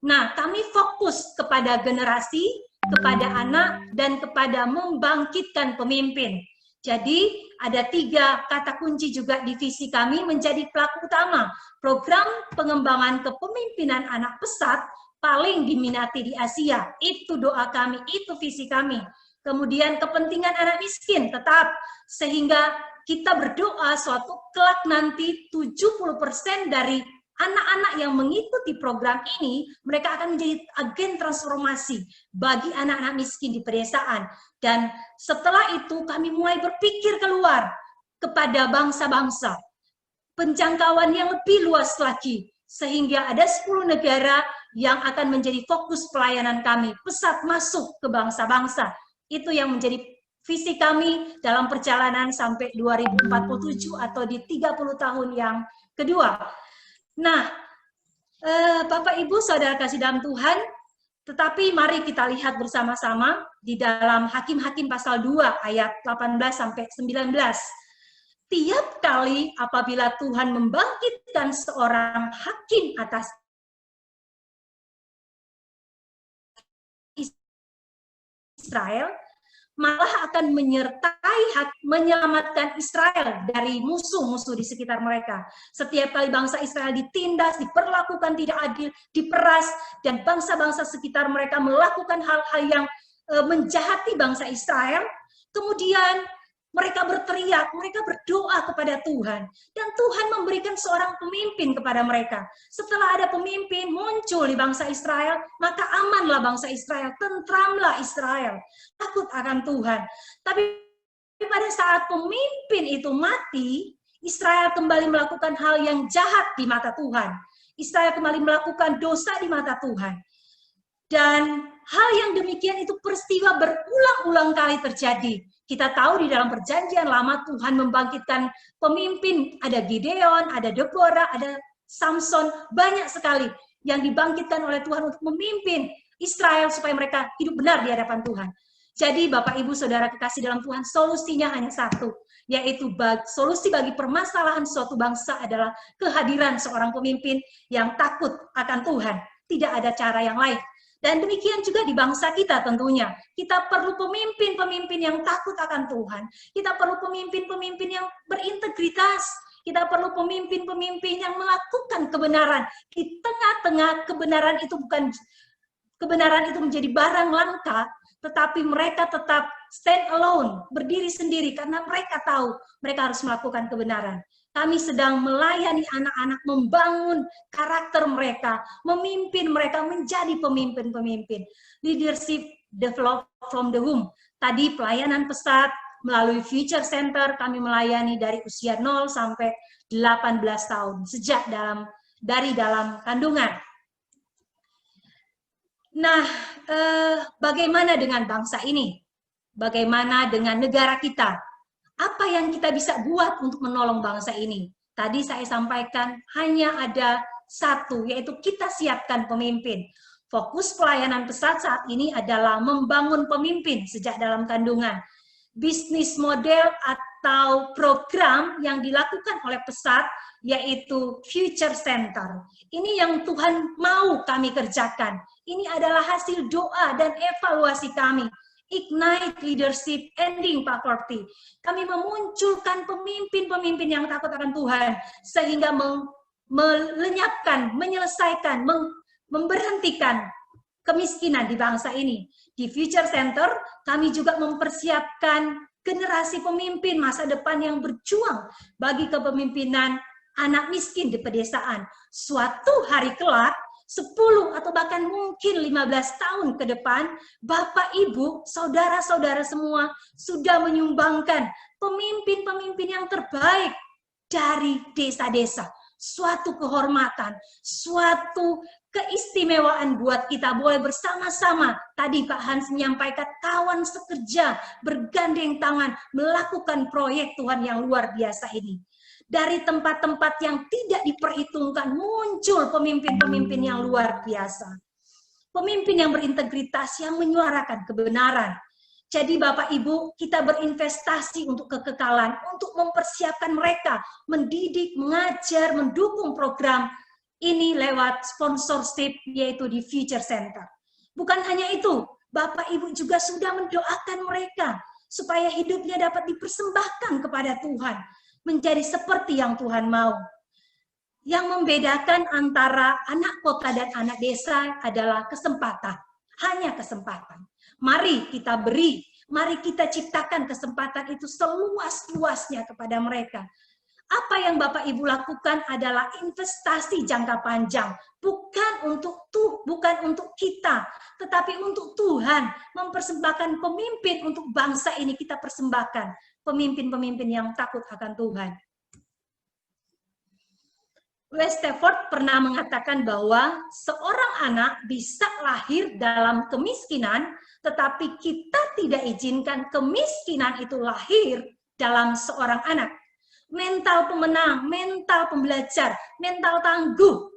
Nah, kami fokus kepada generasi, kepada anak, dan kepada membangkitkan pemimpin. Jadi, ada 3 kata kunci juga di visi kami menjadi pelaku utama. Program pengembangan kepemimpinan anak pesat paling diminati di Asia. Itu doa kami, itu visi kami. Kemudian kepentingan anak miskin tetap, sehingga kita berdoa suatu kelak nanti 70% dari anak-anak yang mengikuti program ini, mereka akan menjadi agen transformasi bagi anak-anak miskin di pedesaan. Dan setelah itu kami mulai berpikir keluar kepada bangsa-bangsa. Penjangkauan yang lebih luas lagi, sehingga ada 10 negara yang akan menjadi fokus pelayanan kami, pesat masuk ke bangsa-bangsa. Itu yang menjadi visi kami dalam perjalanan sampai 2047 atau di 30 tahun yang kedua. Nah, Bapak Ibu Saudara kasih dalam Tuhan, tetapi mari kita lihat bersama-sama di dalam Hakim-Hakim pasal 2 ayat 18 sampai 19. Tiap kali apabila Tuhan membangkitkan seorang hakim atas Israel, malah akan menyelamatkan Israel dari musuh-musuh di sekitar mereka. Setiap kali bangsa Israel ditindas, diperlakukan tidak adil, diperas, dan bangsa-bangsa sekitar mereka melakukan hal-hal yang menjahati bangsa Israel, kemudian mereka berteriak, mereka berdoa kepada Tuhan, dan Tuhan memberikan seorang pemimpin kepada mereka. Setelah ada pemimpin muncul di bangsa Israel, maka amanlah bangsa Israel, tentramlah Israel, takut akan Tuhan. Tapi pada saat pemimpin itu mati, Israel kembali melakukan hal yang jahat di mata Tuhan. Israel kembali melakukan dosa di mata Tuhan. Dan Hal yang demikian itu peristiwa berulang-ulang kali terjadi. Kita tahu di dalam perjanjian lama Tuhan membangkitkan pemimpin, ada Gideon, ada Deborah, ada Samson, banyak sekali yang dibangkitkan oleh Tuhan untuk memimpin Israel supaya mereka hidup benar di hadapan Tuhan. Jadi Bapak Ibu Saudara kekasih dalam Tuhan, solusinya hanya satu, yaitu solusi bagi permasalahan suatu bangsa adalah kehadiran seorang pemimpin yang takut akan Tuhan. Tidak ada cara yang lain. Dan demikian juga di bangsa kita tentunya. Kita perlu pemimpin-pemimpin yang takut akan Tuhan. Kita perlu pemimpin-pemimpin yang berintegritas. Kita perlu pemimpin-pemimpin yang melakukan kebenaran. Di tengah-tengah kebenaran itu menjadi barang langka, tetapi mereka tetap stand alone, berdiri sendiri, karena mereka tahu mereka harus melakukan kebenaran. Kami sedang melayani anak-anak, membangun karakter mereka, memimpin mereka menjadi pemimpin-pemimpin. Leadership develop from the womb. Tadi pelayanan pesat melalui Future Center, kami melayani dari usia 0 sampai 18 tahun, sejak dari dalam kandungan. Nah, bagaimana dengan bangsa ini? Bagaimana dengan negara kita? Apa yang kita bisa buat untuk menolong bangsa ini? Tadi saya sampaikan hanya ada satu, yaitu kita siapkan pemimpin. Fokus pelayanan pesat saat ini adalah membangun pemimpin sejak dalam kandungan. Bisnis model atau program yang dilakukan oleh pesat yaitu Future Center. Ini yang Tuhan mau kami kerjakan. Ini adalah hasil doa dan evaluasi kami. Ignite Leadership Ending Poverty. Kami memunculkan pemimpin-pemimpin yang takut akan Tuhan sehingga melenyapkan, menyelesaikan, memberhentikan kemiskinan di bangsa ini. Di Future Center kami juga mempersiapkan generasi pemimpin masa depan yang berjuang bagi kepemimpinan anak miskin di pedesaan. Suatu hari kelak 10 atau bahkan mungkin 15 tahun ke depan, Bapak, Ibu, saudara-saudara semua sudah menyumbangkan pemimpin-pemimpin yang terbaik dari desa-desa. Suatu kehormatan, suatu keistimewaan buat kita boleh bersama-sama. Tadi Pak Hans menyampaikan kawan sekerja, bergandeng tangan, melakukan proyek Tuhan yang luar biasa ini. Dari tempat-tempat yang tidak diperhitungkan muncul pemimpin-pemimpin yang luar biasa. Pemimpin yang berintegritas, yang menyuarakan kebenaran. Jadi Bapak Ibu, kita berinvestasi untuk kekekalan, untuk mempersiapkan mereka, mendidik, mengajar, mendukung program ini lewat sponsorship yaitu di Future Center. Bukan hanya itu, Bapak Ibu juga sudah mendoakan mereka supaya hidupnya dapat dipersembahkan kepada Tuhan. Menjadi seperti yang Tuhan mau. Yang membedakan antara anak kota dan anak desa adalah kesempatan. Hanya kesempatan. Mari kita beri, mari kita ciptakan kesempatan itu seluas-luasnya kepada mereka. Apa yang Bapak Ibu lakukan adalah investasi jangka panjang. Bukan untuk kita, tetapi untuk Tuhan. Mempersembahkan pemimpin untuk bangsa ini kita persembahkan. Pemimpin-pemimpin yang takut akan Tuhan. West Stafford pernah mengatakan bahwa seorang anak bisa lahir dalam kemiskinan, tetapi kita tidak izinkan kemiskinan itu lahir dalam seorang anak. Mental pemenang, mental pembelajar, mental tangguh,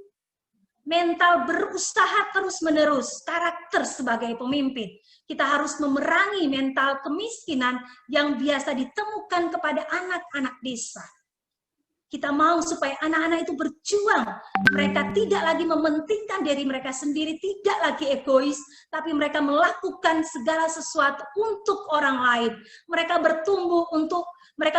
mental berusaha terus-menerus, karakter sebagai pemimpin. Kita harus memerangi mental kemiskinan yang biasa ditemukan kepada anak-anak desa. Kita mau supaya anak-anak itu berjuang. Mereka tidak lagi mementingkan diri mereka sendiri, tidak lagi egois, tapi mereka melakukan segala sesuatu untuk orang lain. Mereka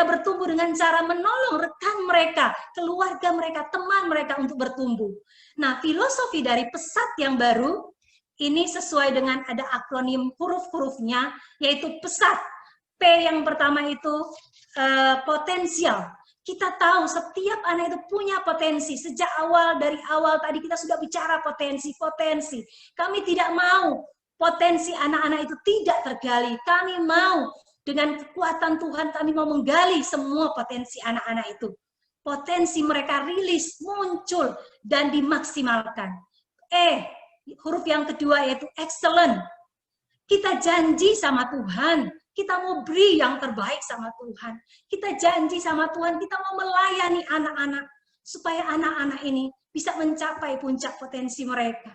bertumbuh dengan cara menolong rekan mereka, keluarga mereka, teman mereka untuk bertumbuh. Nah, filosofi dari pesat yang baru, ini sesuai dengan ada akronim huruf-hurufnya, yaitu pesat. P yang pertama itu potensial. Kita tahu setiap anak itu punya potensi. Sejak dari awal tadi kita sudah bicara potensi. Kami tidak mau potensi anak-anak itu tidak tergali. Kami mau dengan kekuatan Tuhan, kami mau menggali semua potensi anak-anak itu. Potensi mereka rilis, muncul, dan dimaksimalkan. Huruf yang kedua yaitu excellent. Kita janji sama Tuhan, kita mau beri yang terbaik sama Tuhan. Kita janji sama Tuhan, kita mau melayani anak-anak, supaya anak-anak ini bisa mencapai puncak potensi mereka.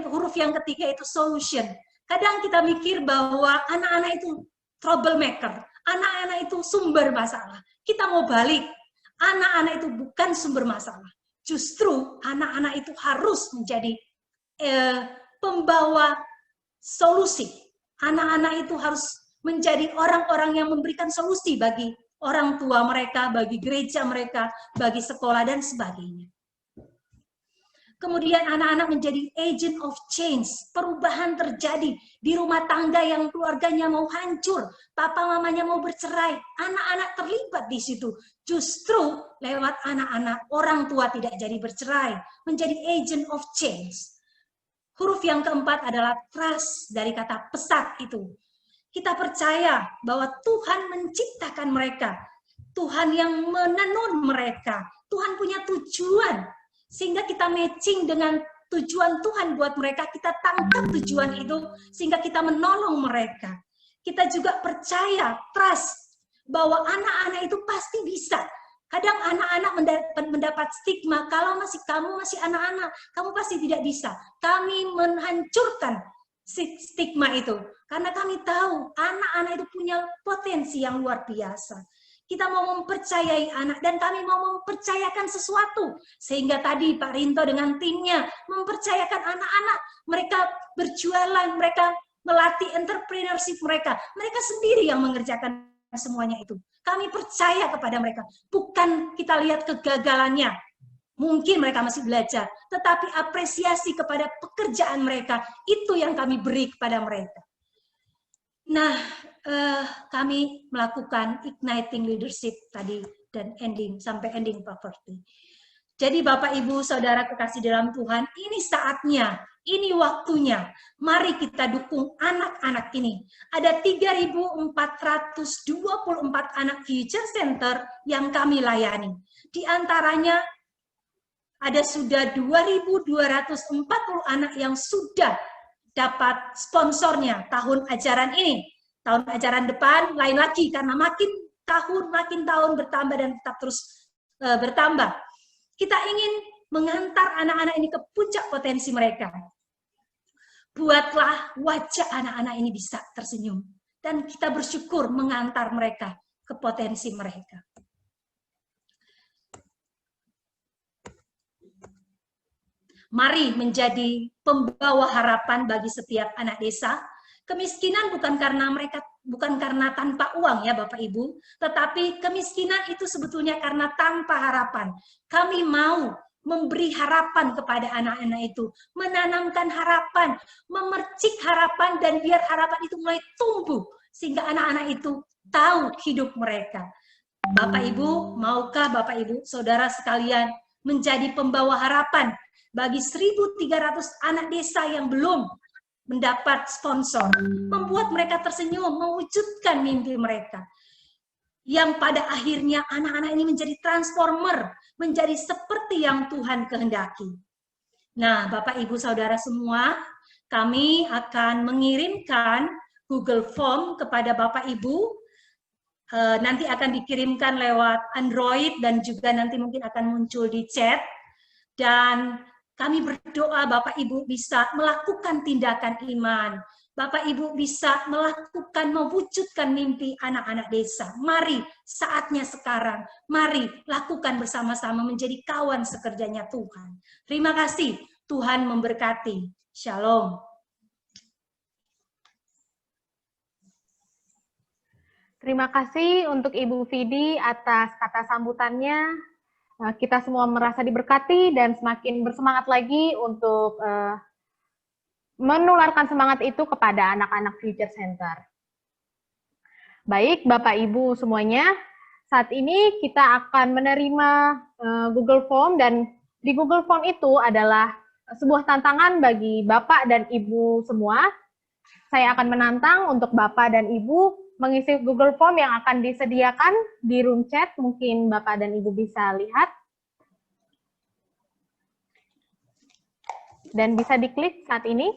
Huruf yang ketiga itu solution. Kadang kita mikir bahwa anak-anak itu troublemaker, anak-anak itu sumber masalah. Kita mau balik, anak-anak itu bukan sumber masalah. Justru anak-anak itu harus menjadi pembawa solusi. Anak-anak itu harus menjadi orang-orang yang memberikan solusi bagi orang tua mereka, bagi gereja mereka, bagi sekolah, dan sebagainya. Kemudian anak-anak menjadi agent of change. Perubahan terjadi di rumah tangga yang keluarganya mau hancur, papa mamanya mau bercerai, anak-anak terlibat di situ. Justru lewat anak-anak, orang tua tidak jadi bercerai, menjadi agent of change. Huruf yang keempat adalah trust, dari kata pesat itu. Kita percaya bahwa Tuhan menciptakan mereka, Tuhan yang menenun mereka, Tuhan punya tujuan, sehingga kita matching dengan tujuan Tuhan buat mereka, kita tangkap tujuan itu, sehingga kita menolong mereka. Kita juga percaya, trust, bahwa anak-anak itu pasti bisa. Kadang anak-anak mendapat stigma, kalau kamu masih anak-anak, kamu pasti tidak bisa. Kami menghancurkan stigma itu, karena kami tahu anak-anak itu punya potensi yang luar biasa. Kita mau mempercayai anak, dan kami mau mempercayakan sesuatu. Sehingga tadi Pak Rinto dengan timnya mempercayakan anak-anak, mereka berjualan, mereka melatih entrepreneurship mereka. Mereka sendiri yang mengerjakan semuanya itu. Kami percaya kepada mereka, bukan kita lihat kegagalannya. Mungkin mereka masih belajar, tetapi apresiasi kepada pekerjaan mereka, itu yang kami beri kepada mereka. Nah, kami melakukan igniting leadership tadi dan ending, sampai ending poverty. Jadi Bapak, Ibu, Saudara kekasih dalam Tuhan, ini saatnya, ini waktunya. Mari kita dukung anak-anak ini. Ada 3.424 anak Future Center yang kami layani. Di antaranya ada sudah 2.240 anak yang sudah dapat sponsornya tahun ajaran ini. Tahun ajaran depan lain lagi, karena makin tahun bertambah dan tetap terus bertambah. Kita ingin mengantar anak-anak ini ke puncak potensi mereka. Buatlah wajah anak-anak ini bisa tersenyum. Dan kita bersyukur mengantar mereka ke potensi mereka. Mari menjadi pembawa harapan bagi setiap anak desa. Kemiskinan bukan karena tanpa uang ya Bapak Ibu, tetapi kemiskinan itu sebetulnya karena tanpa harapan. Kami mau memberi harapan kepada anak-anak itu, menanamkan harapan, memercik harapan, dan biar harapan itu mulai tumbuh, sehingga anak-anak itu tahu hidup mereka. Bapak Ibu, maukah Bapak Ibu, saudara sekalian, menjadi pembawa harapan bagi 1.300 anak desa yang belum mendapat sponsor, membuat mereka tersenyum, mewujudkan mimpi mereka. Yang pada akhirnya anak-anak ini menjadi transformer, menjadi seperti yang Tuhan kehendaki. Nah, Bapak, Ibu, Saudara semua, kami akan mengirimkan Google Form kepada Bapak, Ibu. Nanti akan dikirimkan lewat Android dan juga nanti mungkin akan muncul di chat. Dan kami berdoa Bapak Ibu bisa melakukan tindakan iman. Bapak Ibu bisa melakukan, mewujudkan mimpi anak-anak desa. Mari, saatnya sekarang. Mari lakukan bersama-sama menjadi kawan sekerjanya Tuhan. Terima kasih. Tuhan memberkati. Shalom. Terima kasih untuk Ibu Vidi atas kata sambutannya. Kita semua merasa diberkati dan semakin bersemangat lagi untuk menularkan semangat itu kepada anak-anak Future Center. Baik, Bapak Ibu semuanya, saat ini kita akan menerima Google Form, dan di Google Form itu adalah sebuah tantangan bagi Bapak dan Ibu semua. Saya akan menantang untuk Bapak dan Ibu mengisi Google Form yang akan disediakan di room chat. Mungkin Bapak dan Ibu bisa lihat. Dan bisa diklik saat ini.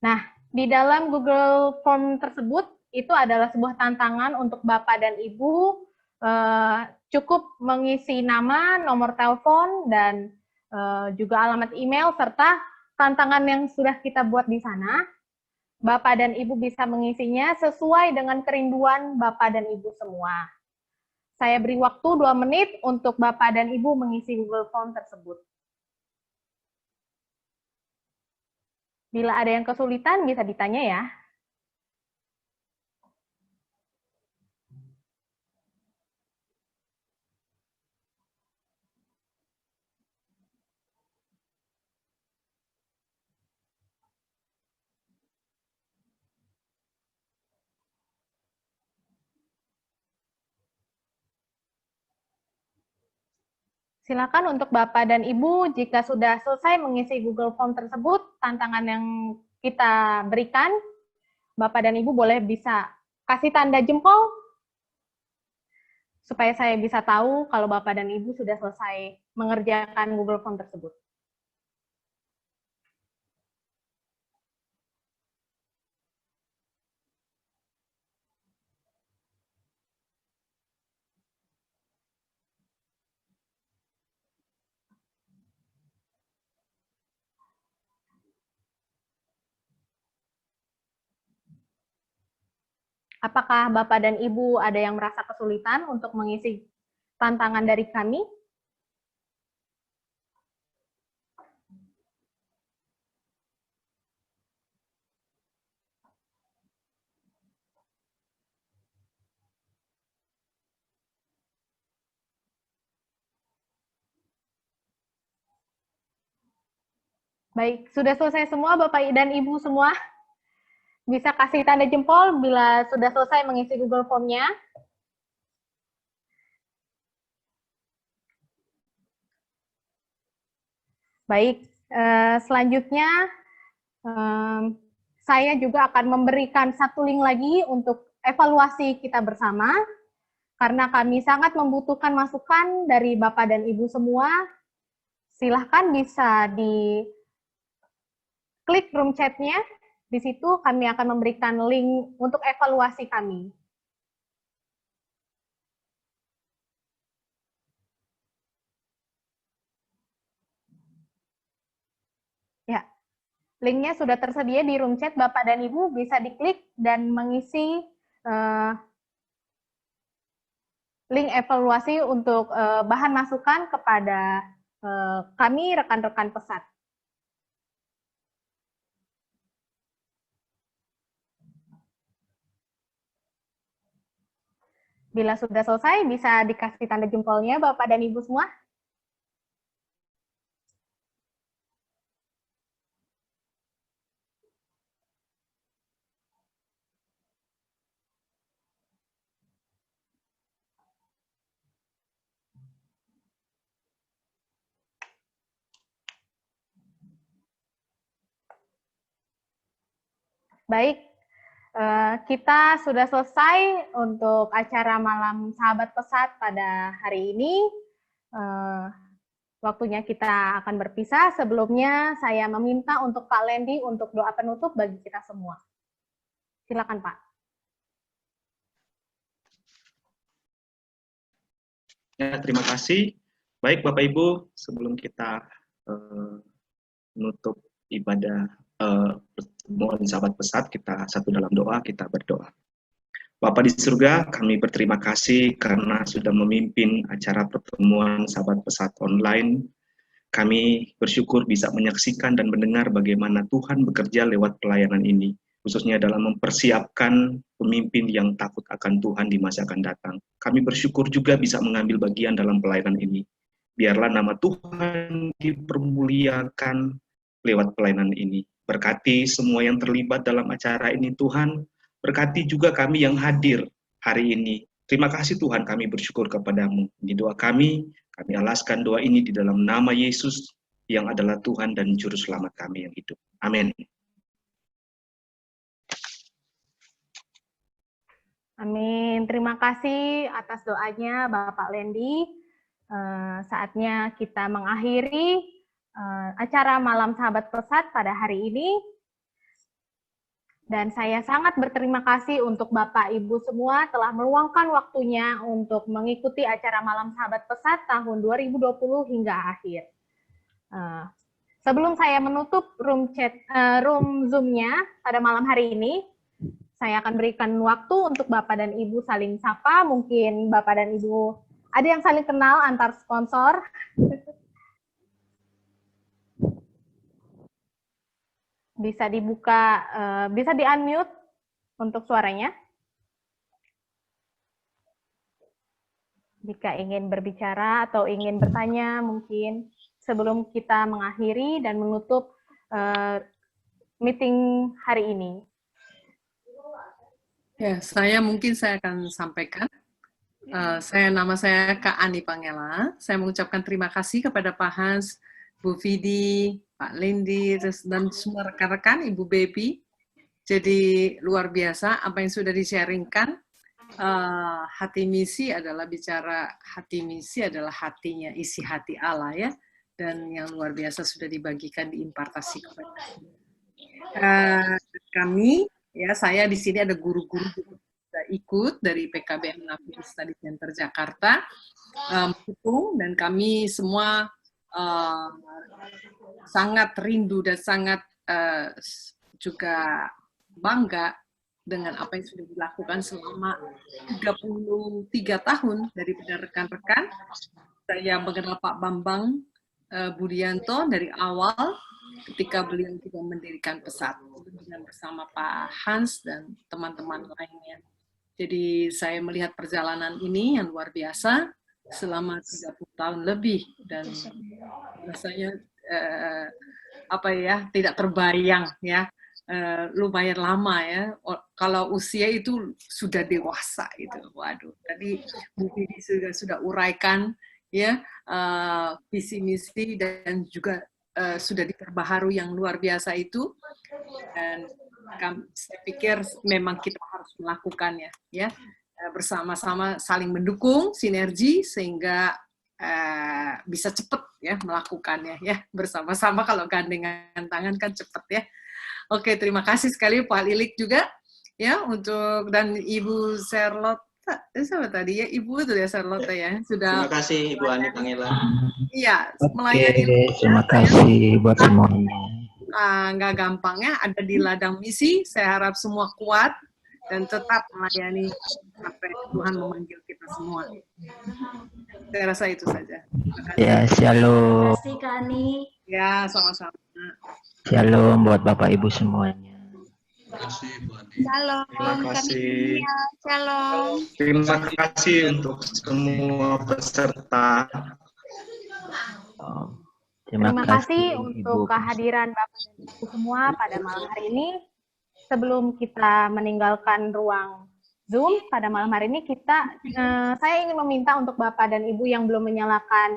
Nah, di dalam Google Form tersebut, itu adalah sebuah tantangan untuk Bapak dan Ibu, cukup mengisi nama, nomor telepon, dan juga alamat email, serta tantangan yang sudah kita buat di sana. Bapak dan Ibu bisa mengisinya sesuai dengan kerinduan Bapak dan Ibu semua. Saya beri waktu 2 menit untuk Bapak dan Ibu mengisi Google Form tersebut. Bila ada yang kesulitan, bisa ditanya ya. Silakan untuk Bapak dan Ibu, jika sudah selesai mengisi Google Form tersebut, tantangan yang kita berikan, Bapak dan Ibu boleh bisa kasih tanda jempol, supaya saya bisa tahu kalau Bapak dan Ibu sudah selesai mengerjakan Google Form tersebut. Apakah Bapak dan Ibu ada yang merasa kesulitan untuk mengisi tantangan dari kami? Baik, sudah selesai semua Bapak dan Ibu semua? Bisa kasih tanda jempol bila sudah selesai mengisi Google Form-nya. Baik, selanjutnya saya juga akan memberikan satu link lagi untuk evaluasi kita bersama, karena kami sangat membutuhkan masukan dari Bapak dan Ibu semua. Silahkan bisa klik room chat-nya, di situ kami akan memberikan link untuk evaluasi kami. Ya, linknya sudah tersedia di room chat, Bapak dan Ibu bisa diklik dan mengisi link evaluasi untuk bahan masukan kepada kami, rekan-rekan pesat. Bila sudah selesai, bisa dikasih tanda jempolnya Bapak dan Ibu semua. Baik, kita sudah selesai untuk acara Malam Sahabat Pesat pada hari ini. Waktunya kita akan berpisah. Sebelumnya saya meminta untuk Pak Lendi untuk doa penutup bagi kita semua. Silakan Pak. Ya, terima kasih. Baik Bapak Ibu, sebelum kita menutup ibadah pertemuan sahabat pesat, kita satu dalam doa, kita berdoa. Bapa di surga, kami berterima kasih karena sudah memimpin acara pertemuan sahabat pesat online. Kami bersyukur bisa menyaksikan dan mendengar bagaimana Tuhan bekerja lewat pelayanan ini, khususnya dalam mempersiapkan pemimpin yang takut akan Tuhan di masa akan datang. Kami bersyukur juga bisa mengambil bagian dalam pelayanan ini. Biarlah nama Tuhan dipermuliakan lewat pelayanan ini. Berkati semua yang terlibat dalam acara ini Tuhan, berkati juga kami yang hadir hari ini. Terima kasih Tuhan, kami bersyukur kepadamu. Ini doa kami alaskan doa ini di dalam nama Yesus yang adalah Tuhan dan Juru Selamat kami yang hidup. Amin. Amin. Terima kasih atas doanya Bapak Lendi. Saatnya kita mengakhiri acara Malam Sahabat Pesat pada hari ini. Dan saya sangat berterima kasih untuk Bapak Ibu semua telah meluangkan waktunya untuk mengikuti acara Malam Sahabat Pesat tahun 2020 hingga akhir. Sebelum saya menutup room Zoom-nya pada malam hari ini, saya akan berikan waktu untuk Bapak dan Ibu saling sapa. Mungkin Bapak dan Ibu ada yang saling kenal antar sponsor. Bisa dibuka, bisa di-unmute untuk suaranya. Jika ingin berbicara atau ingin bertanya mungkin sebelum kita mengakhiri dan menutup meeting hari ini. Ya, saya akan sampaikan. Nama saya Kak Ani Pangela. Saya mengucapkan terima kasih kepada Pak Hans, Bu Vidi, Pak Lendi, dan semua rekan-rekan, Ibu Baby. Jadi luar biasa apa yang sudah di-sharingkan. Hati misi adalah hatinya, isi hati Allah ya. Dan yang luar biasa sudah dibagikan, diimpartasi kepada kami. Ya, saya di sini ada guru-guru juga sudah ikut dari PKBM Nafis Study Center Jakarta, mendukung, dan kami semua sangat rindu dan sangat juga bangga dengan apa yang sudah dilakukan selama 33 tahun dari rekan-rekan. Saya mengenal Pak Bambang Budianto dari awal ketika beliau juga mendirikan Pesat dengan bersama Pak Hans dan teman-teman lainnya. Jadi saya melihat perjalanan ini yang luar biasa selama 30 tahun lebih, dan rasanya tidak terbayang ya, lumayan lama ya. Kalau usia itu sudah dewasa itu. Waduh, tadi Bu Vidi sudah uraikan ya visi misi dan juga sudah diperbaharui yang luar biasa itu, dan saya pikir memang kita harus melakukannya ya, bersama-sama saling mendukung, sinergi, sehingga bisa cepat ya melakukannya ya, bersama-sama. Kalau gandengan tangan kan cepat ya. Oke, terima kasih sekali Pak Lilik juga ya, dan Ibu Charlotte. Siapa tadi ya, Ibu itu ya, Charlotte ya, sudah. Terima kasih Ibu Ani Pangela. Iya, melayani. Terima kasih buat semuanya. Nggak gampang ya, ada di ladang misi. Saya harap semua kuat dan tetap melayani sampai Tuhan memanggil kita semua. Saya rasa itu saja. Ya, shalom. Terima kasih Kak Ani. Ya, sama-sama. Shalom buat Bapak Ibu semuanya. Shalom. Terima kasih. Shalom. Terima kasih untuk semua peserta. Terima kasih untuk kehadiran Bapak dan Ibu semua pada malam hari ini. Sebelum kita meninggalkan ruang Zoom pada malam hari ini, saya ingin meminta untuk Bapak dan Ibu yang belum menyalakan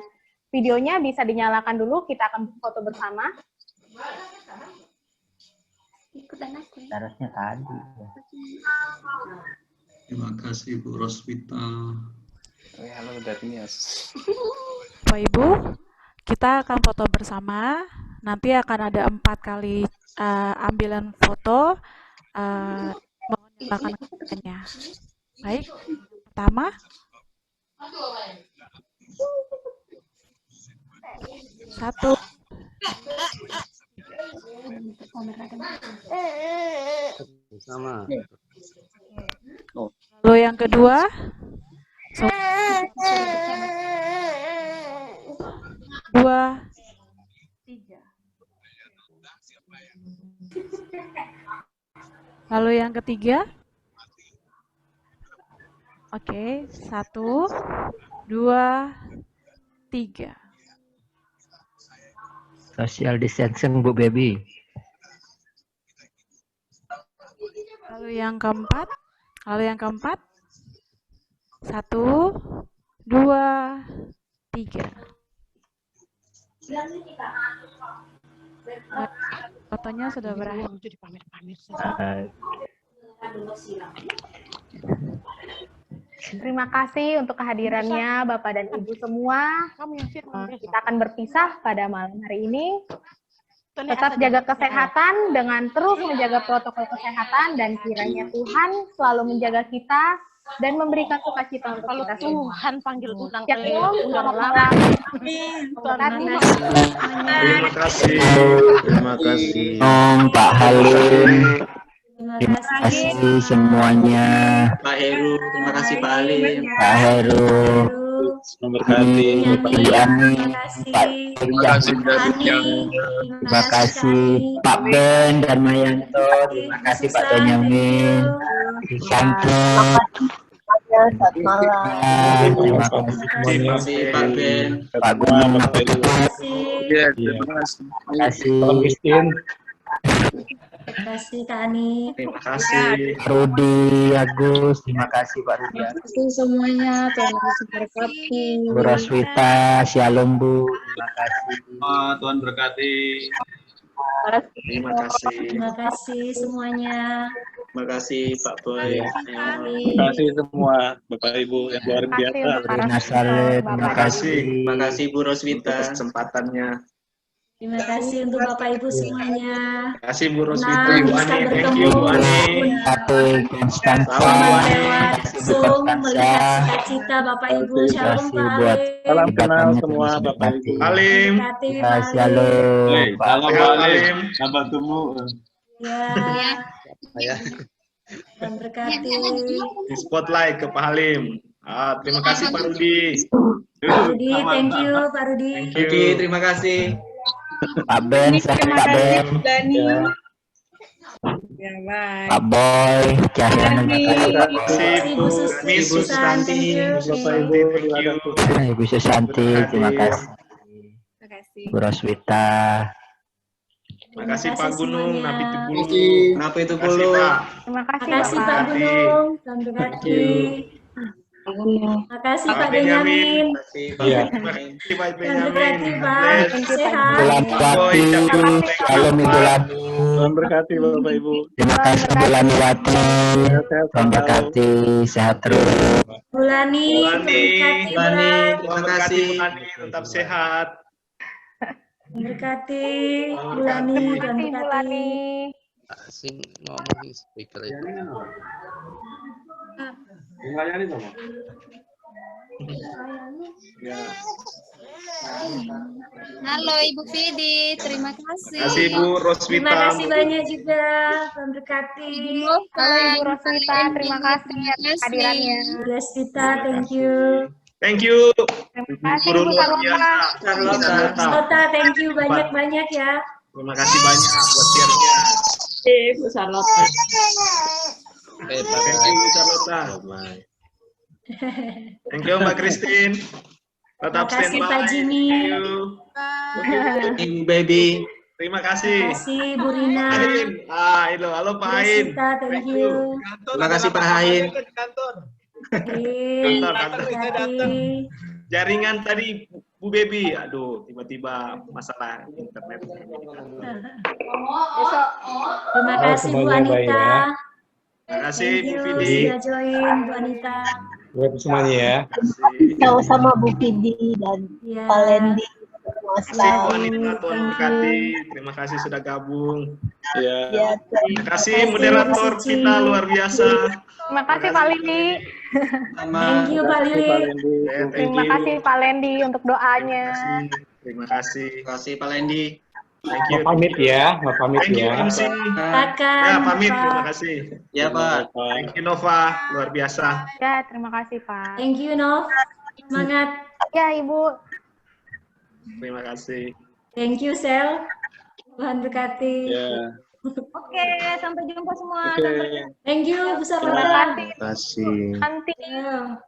videonya, bisa dinyalakan dulu. Kita akan foto bersama. Harusnya tadi. Terima kasih Bu Roswita. Halo Darnias. Bapak Ibu, kita akan foto bersama. Nanti akan ada 4 kali ambilan foto. Mohon silakan katanya. Baik, pertama. Satu. Sama. Lalu yang kedua. Dua, tiga. Lalu yang ketiga. Oke, 1, 2, 3. Social distancing Bu Baby. Lalu yang keempat. 1, 2, 3. Fotonya sudah berakhir. Terima kasih untuk kehadirannya Bapak dan Ibu semua. Kita akan berpisah pada malam hari ini. Tetap jaga kesehatan dengan terus menjaga protokol kesehatan, dan kiranya Tuhan selalu menjaga kita dan memberikan sukacita untuk kita semua. Tuhan panggil utang Shalom, selamat malam. Terima kasih. Terima kasih. Pak Halim. Terima kasih semuanya. Pak Heru, terima kasih Pak Halim. Pak Heru. Memberkati. Pak Yani. Pak terima kasih Pak Ben dan Mayanto. Terima kasih Pak Benyamin. Santo. Selamat malam. Terima kasih semuanya. Pak Ben. Pak Gunung. Terima kasih. Terima kasih. Terima kasih Kak Ani. Terima kasih. Pak Rudi Agus, terima kasih Pak Rudi Terima Agus. kasih semuanya, Tuhan Yesus memberkati. Bu Roswita, Shalom Bu, terima kasih. Tuhan berkati. Terima kasih. Terima kasih semuanya. Terima kasih Pak Boy. Terima kasih semua Bapak Ibu yang luar biasa. Rina Saleh, terima kasih. Terima kasih Bu Roswita Kesempatannya. Terima kasih untuk Bapak Ibu semuanya. Terima kasih Bu Roswita, Senang Bu bisa Ani. Thank bertemu you Bu Ani. Satu Konstansa, lewat Zoom melihat sukacita Bapak Ibu. Shalom Pak buat Halim. Salam kenal semua Bapak Ibu. Halim. Terima kasih Pak Halim. Shalom. Salam Pak Halim. Sampai ketemu. Ya, Tuhan berkati. Di spotlight ke Pak Halim. Terima kasih Pak Rudi. Pak Rudi, thank you Pak Rudi. Rudi, terima kasih. Pak Ben, Pak Ben. Ya, bye. Pak Boy, Cahyana. Terima kasih Bu Miss Susan, Susanti. Bapak Ibu, Ibu Susanti, terima kasih. Terima kasih. Bu Roswita. Terima kasih Pak Gunung, Napi Tupulu. Napi Terima kasih Tupulu. Pak. Terima kasih Terima kasih Pak Bapak. Gunung. Tuhan berkati. Terima kasih Pak Benyamin. Iya. Terima kasih Pak Tuhan Benyamin. berkati Pak. Sehat. Bulan Wati, Shalom Ibu Lani. Tuhan berkati Bapak Ibu. Terima kasih Bulan Wati. Tuhan berkati, sehat terus. Bulani, Bulani. berkati Bulani, Bulan. terima kasih. Bu Ani, tetap sehat. Berkati Bulani, Tuhan berkati. Sing ngomong di speaker itu. Halo Ibu Vidi, terima kasih. Terima kasih Bu Roswita. Terima kasih banyak juga, Tuhan berkati. Halo Ibu Roswita, terima kasih atas kehadirannya. Bu Roswita, thank you. Thank you. Terima kasih Guru Bu luar Sarwata. biasa. Sota, thank you banyak-banyak ya. Terima kasih banyak buat share-nya. Bu Charlotte. Thank you Bu Charlotta. Thank you Mbak Christine. Tetap Terima kasih standby. Pak Jimmy. Thank you. Baby. Terima Terima kasih. kasih Bu Rina. Ain. Halo Bu Pak Ain. Roswita, thank you. Terima kasih Pak Hain. Rin, Kantor. berkati. Jaringan tadi Bu Baby, aduh tiba-tiba masalah internet. Terima kasih Bu semuanya baik Anita. ya. Terima kasih Thank Bu you Vidi. sudah join Bu Anita. Buat semuanya ya. Sama-sama Bu Vidi dan Ya. Pak Lendi. Terima kasih Bu Anita, Tuhan berkati. Terima kasih sudah gabung. Ya. Ya, Terima kasih moderator kita luar biasa. Terima kasih Pak Lili. Thank you Pak Lili. Thank Terima you. kasih Pak Lendi untuk doanya. Terima kasih. Terima kasih Pak Lendi. Thank you. Mau pamit ya, mau pamit Thank you ya. MC. Silakan, Ya pamit, Pak. terima kasih. Ya Pak. Thank you Nova, luar biasa. Ya, terima kasih Pak. Thank you Nov. Semangat. Ya Ibu. Terima kasih. Thank you Sel. Tuhan berkati. Ya. Oke, sampai jumpa semua. Oke. Thank you Bu Terima Sarwata. kasih. kasih. Nanti.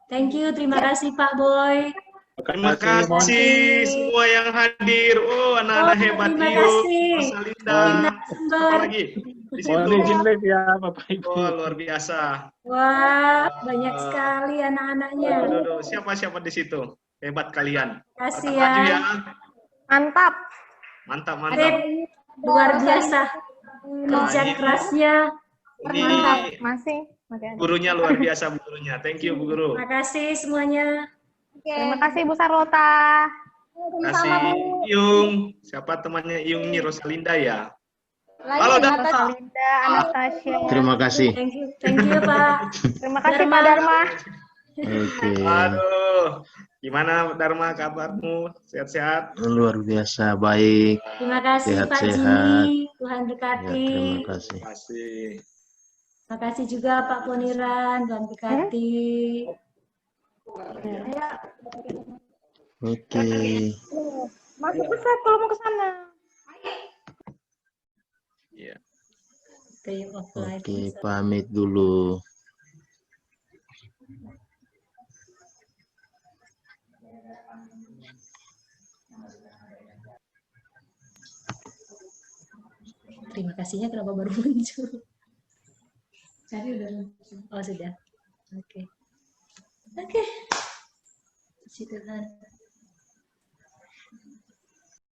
Thank you, terima kasih Pak Boy. Terima kasih semua yang hadir. Oh, anak-anak Oh, hebat terima Io. kasih. Mas Alinda. Rina Apa Sumber. lagi? Di Mohon situ. izin live ya Bapak Ibu. Oh, luar biasa. Wah, banyak sekali anak-anaknya. Aduh, siapa-siapa di situ? Hebat kalian. Terima kasih Mantap maju ya. ya. Mantap. Mantap, Sip, mantap. luar biasa. Kerja ini- kerasnya. Ini Mantap. Masih ada. gurunya luar biasa, Bu gurunya. Thank you, Bu Guru. Terima kasih semuanya. Terima kasih Bu Sarlota. sama-sama, kasih Bu. Iyung. Siapa temannya Iyung nih? Rosalinda ya? Lagi, Halo, Dharma. Rosalinda, Anastasia. Terima kasih. Thank you, Pak. Terima kasih Pak Dharma. Oke. Aduh, gimana Dharma kabarmu? Sehat-sehat? Luar biasa baik. Terima kasih Pak Sehat-sehat. Jimmy. Tuhan Ya, berkati. terima kasih. Terima kasih. Terima kasih juga Pak Poniran. Tuhan berkati. Oke. Masuk pesat kalau mau ke sana. Iya. Day of life. Oke, pamit dulu. Terima kasihnya kenapa baru muncul? Tadi udah muncul. Oh sudah. Oke. Puji Tuhan.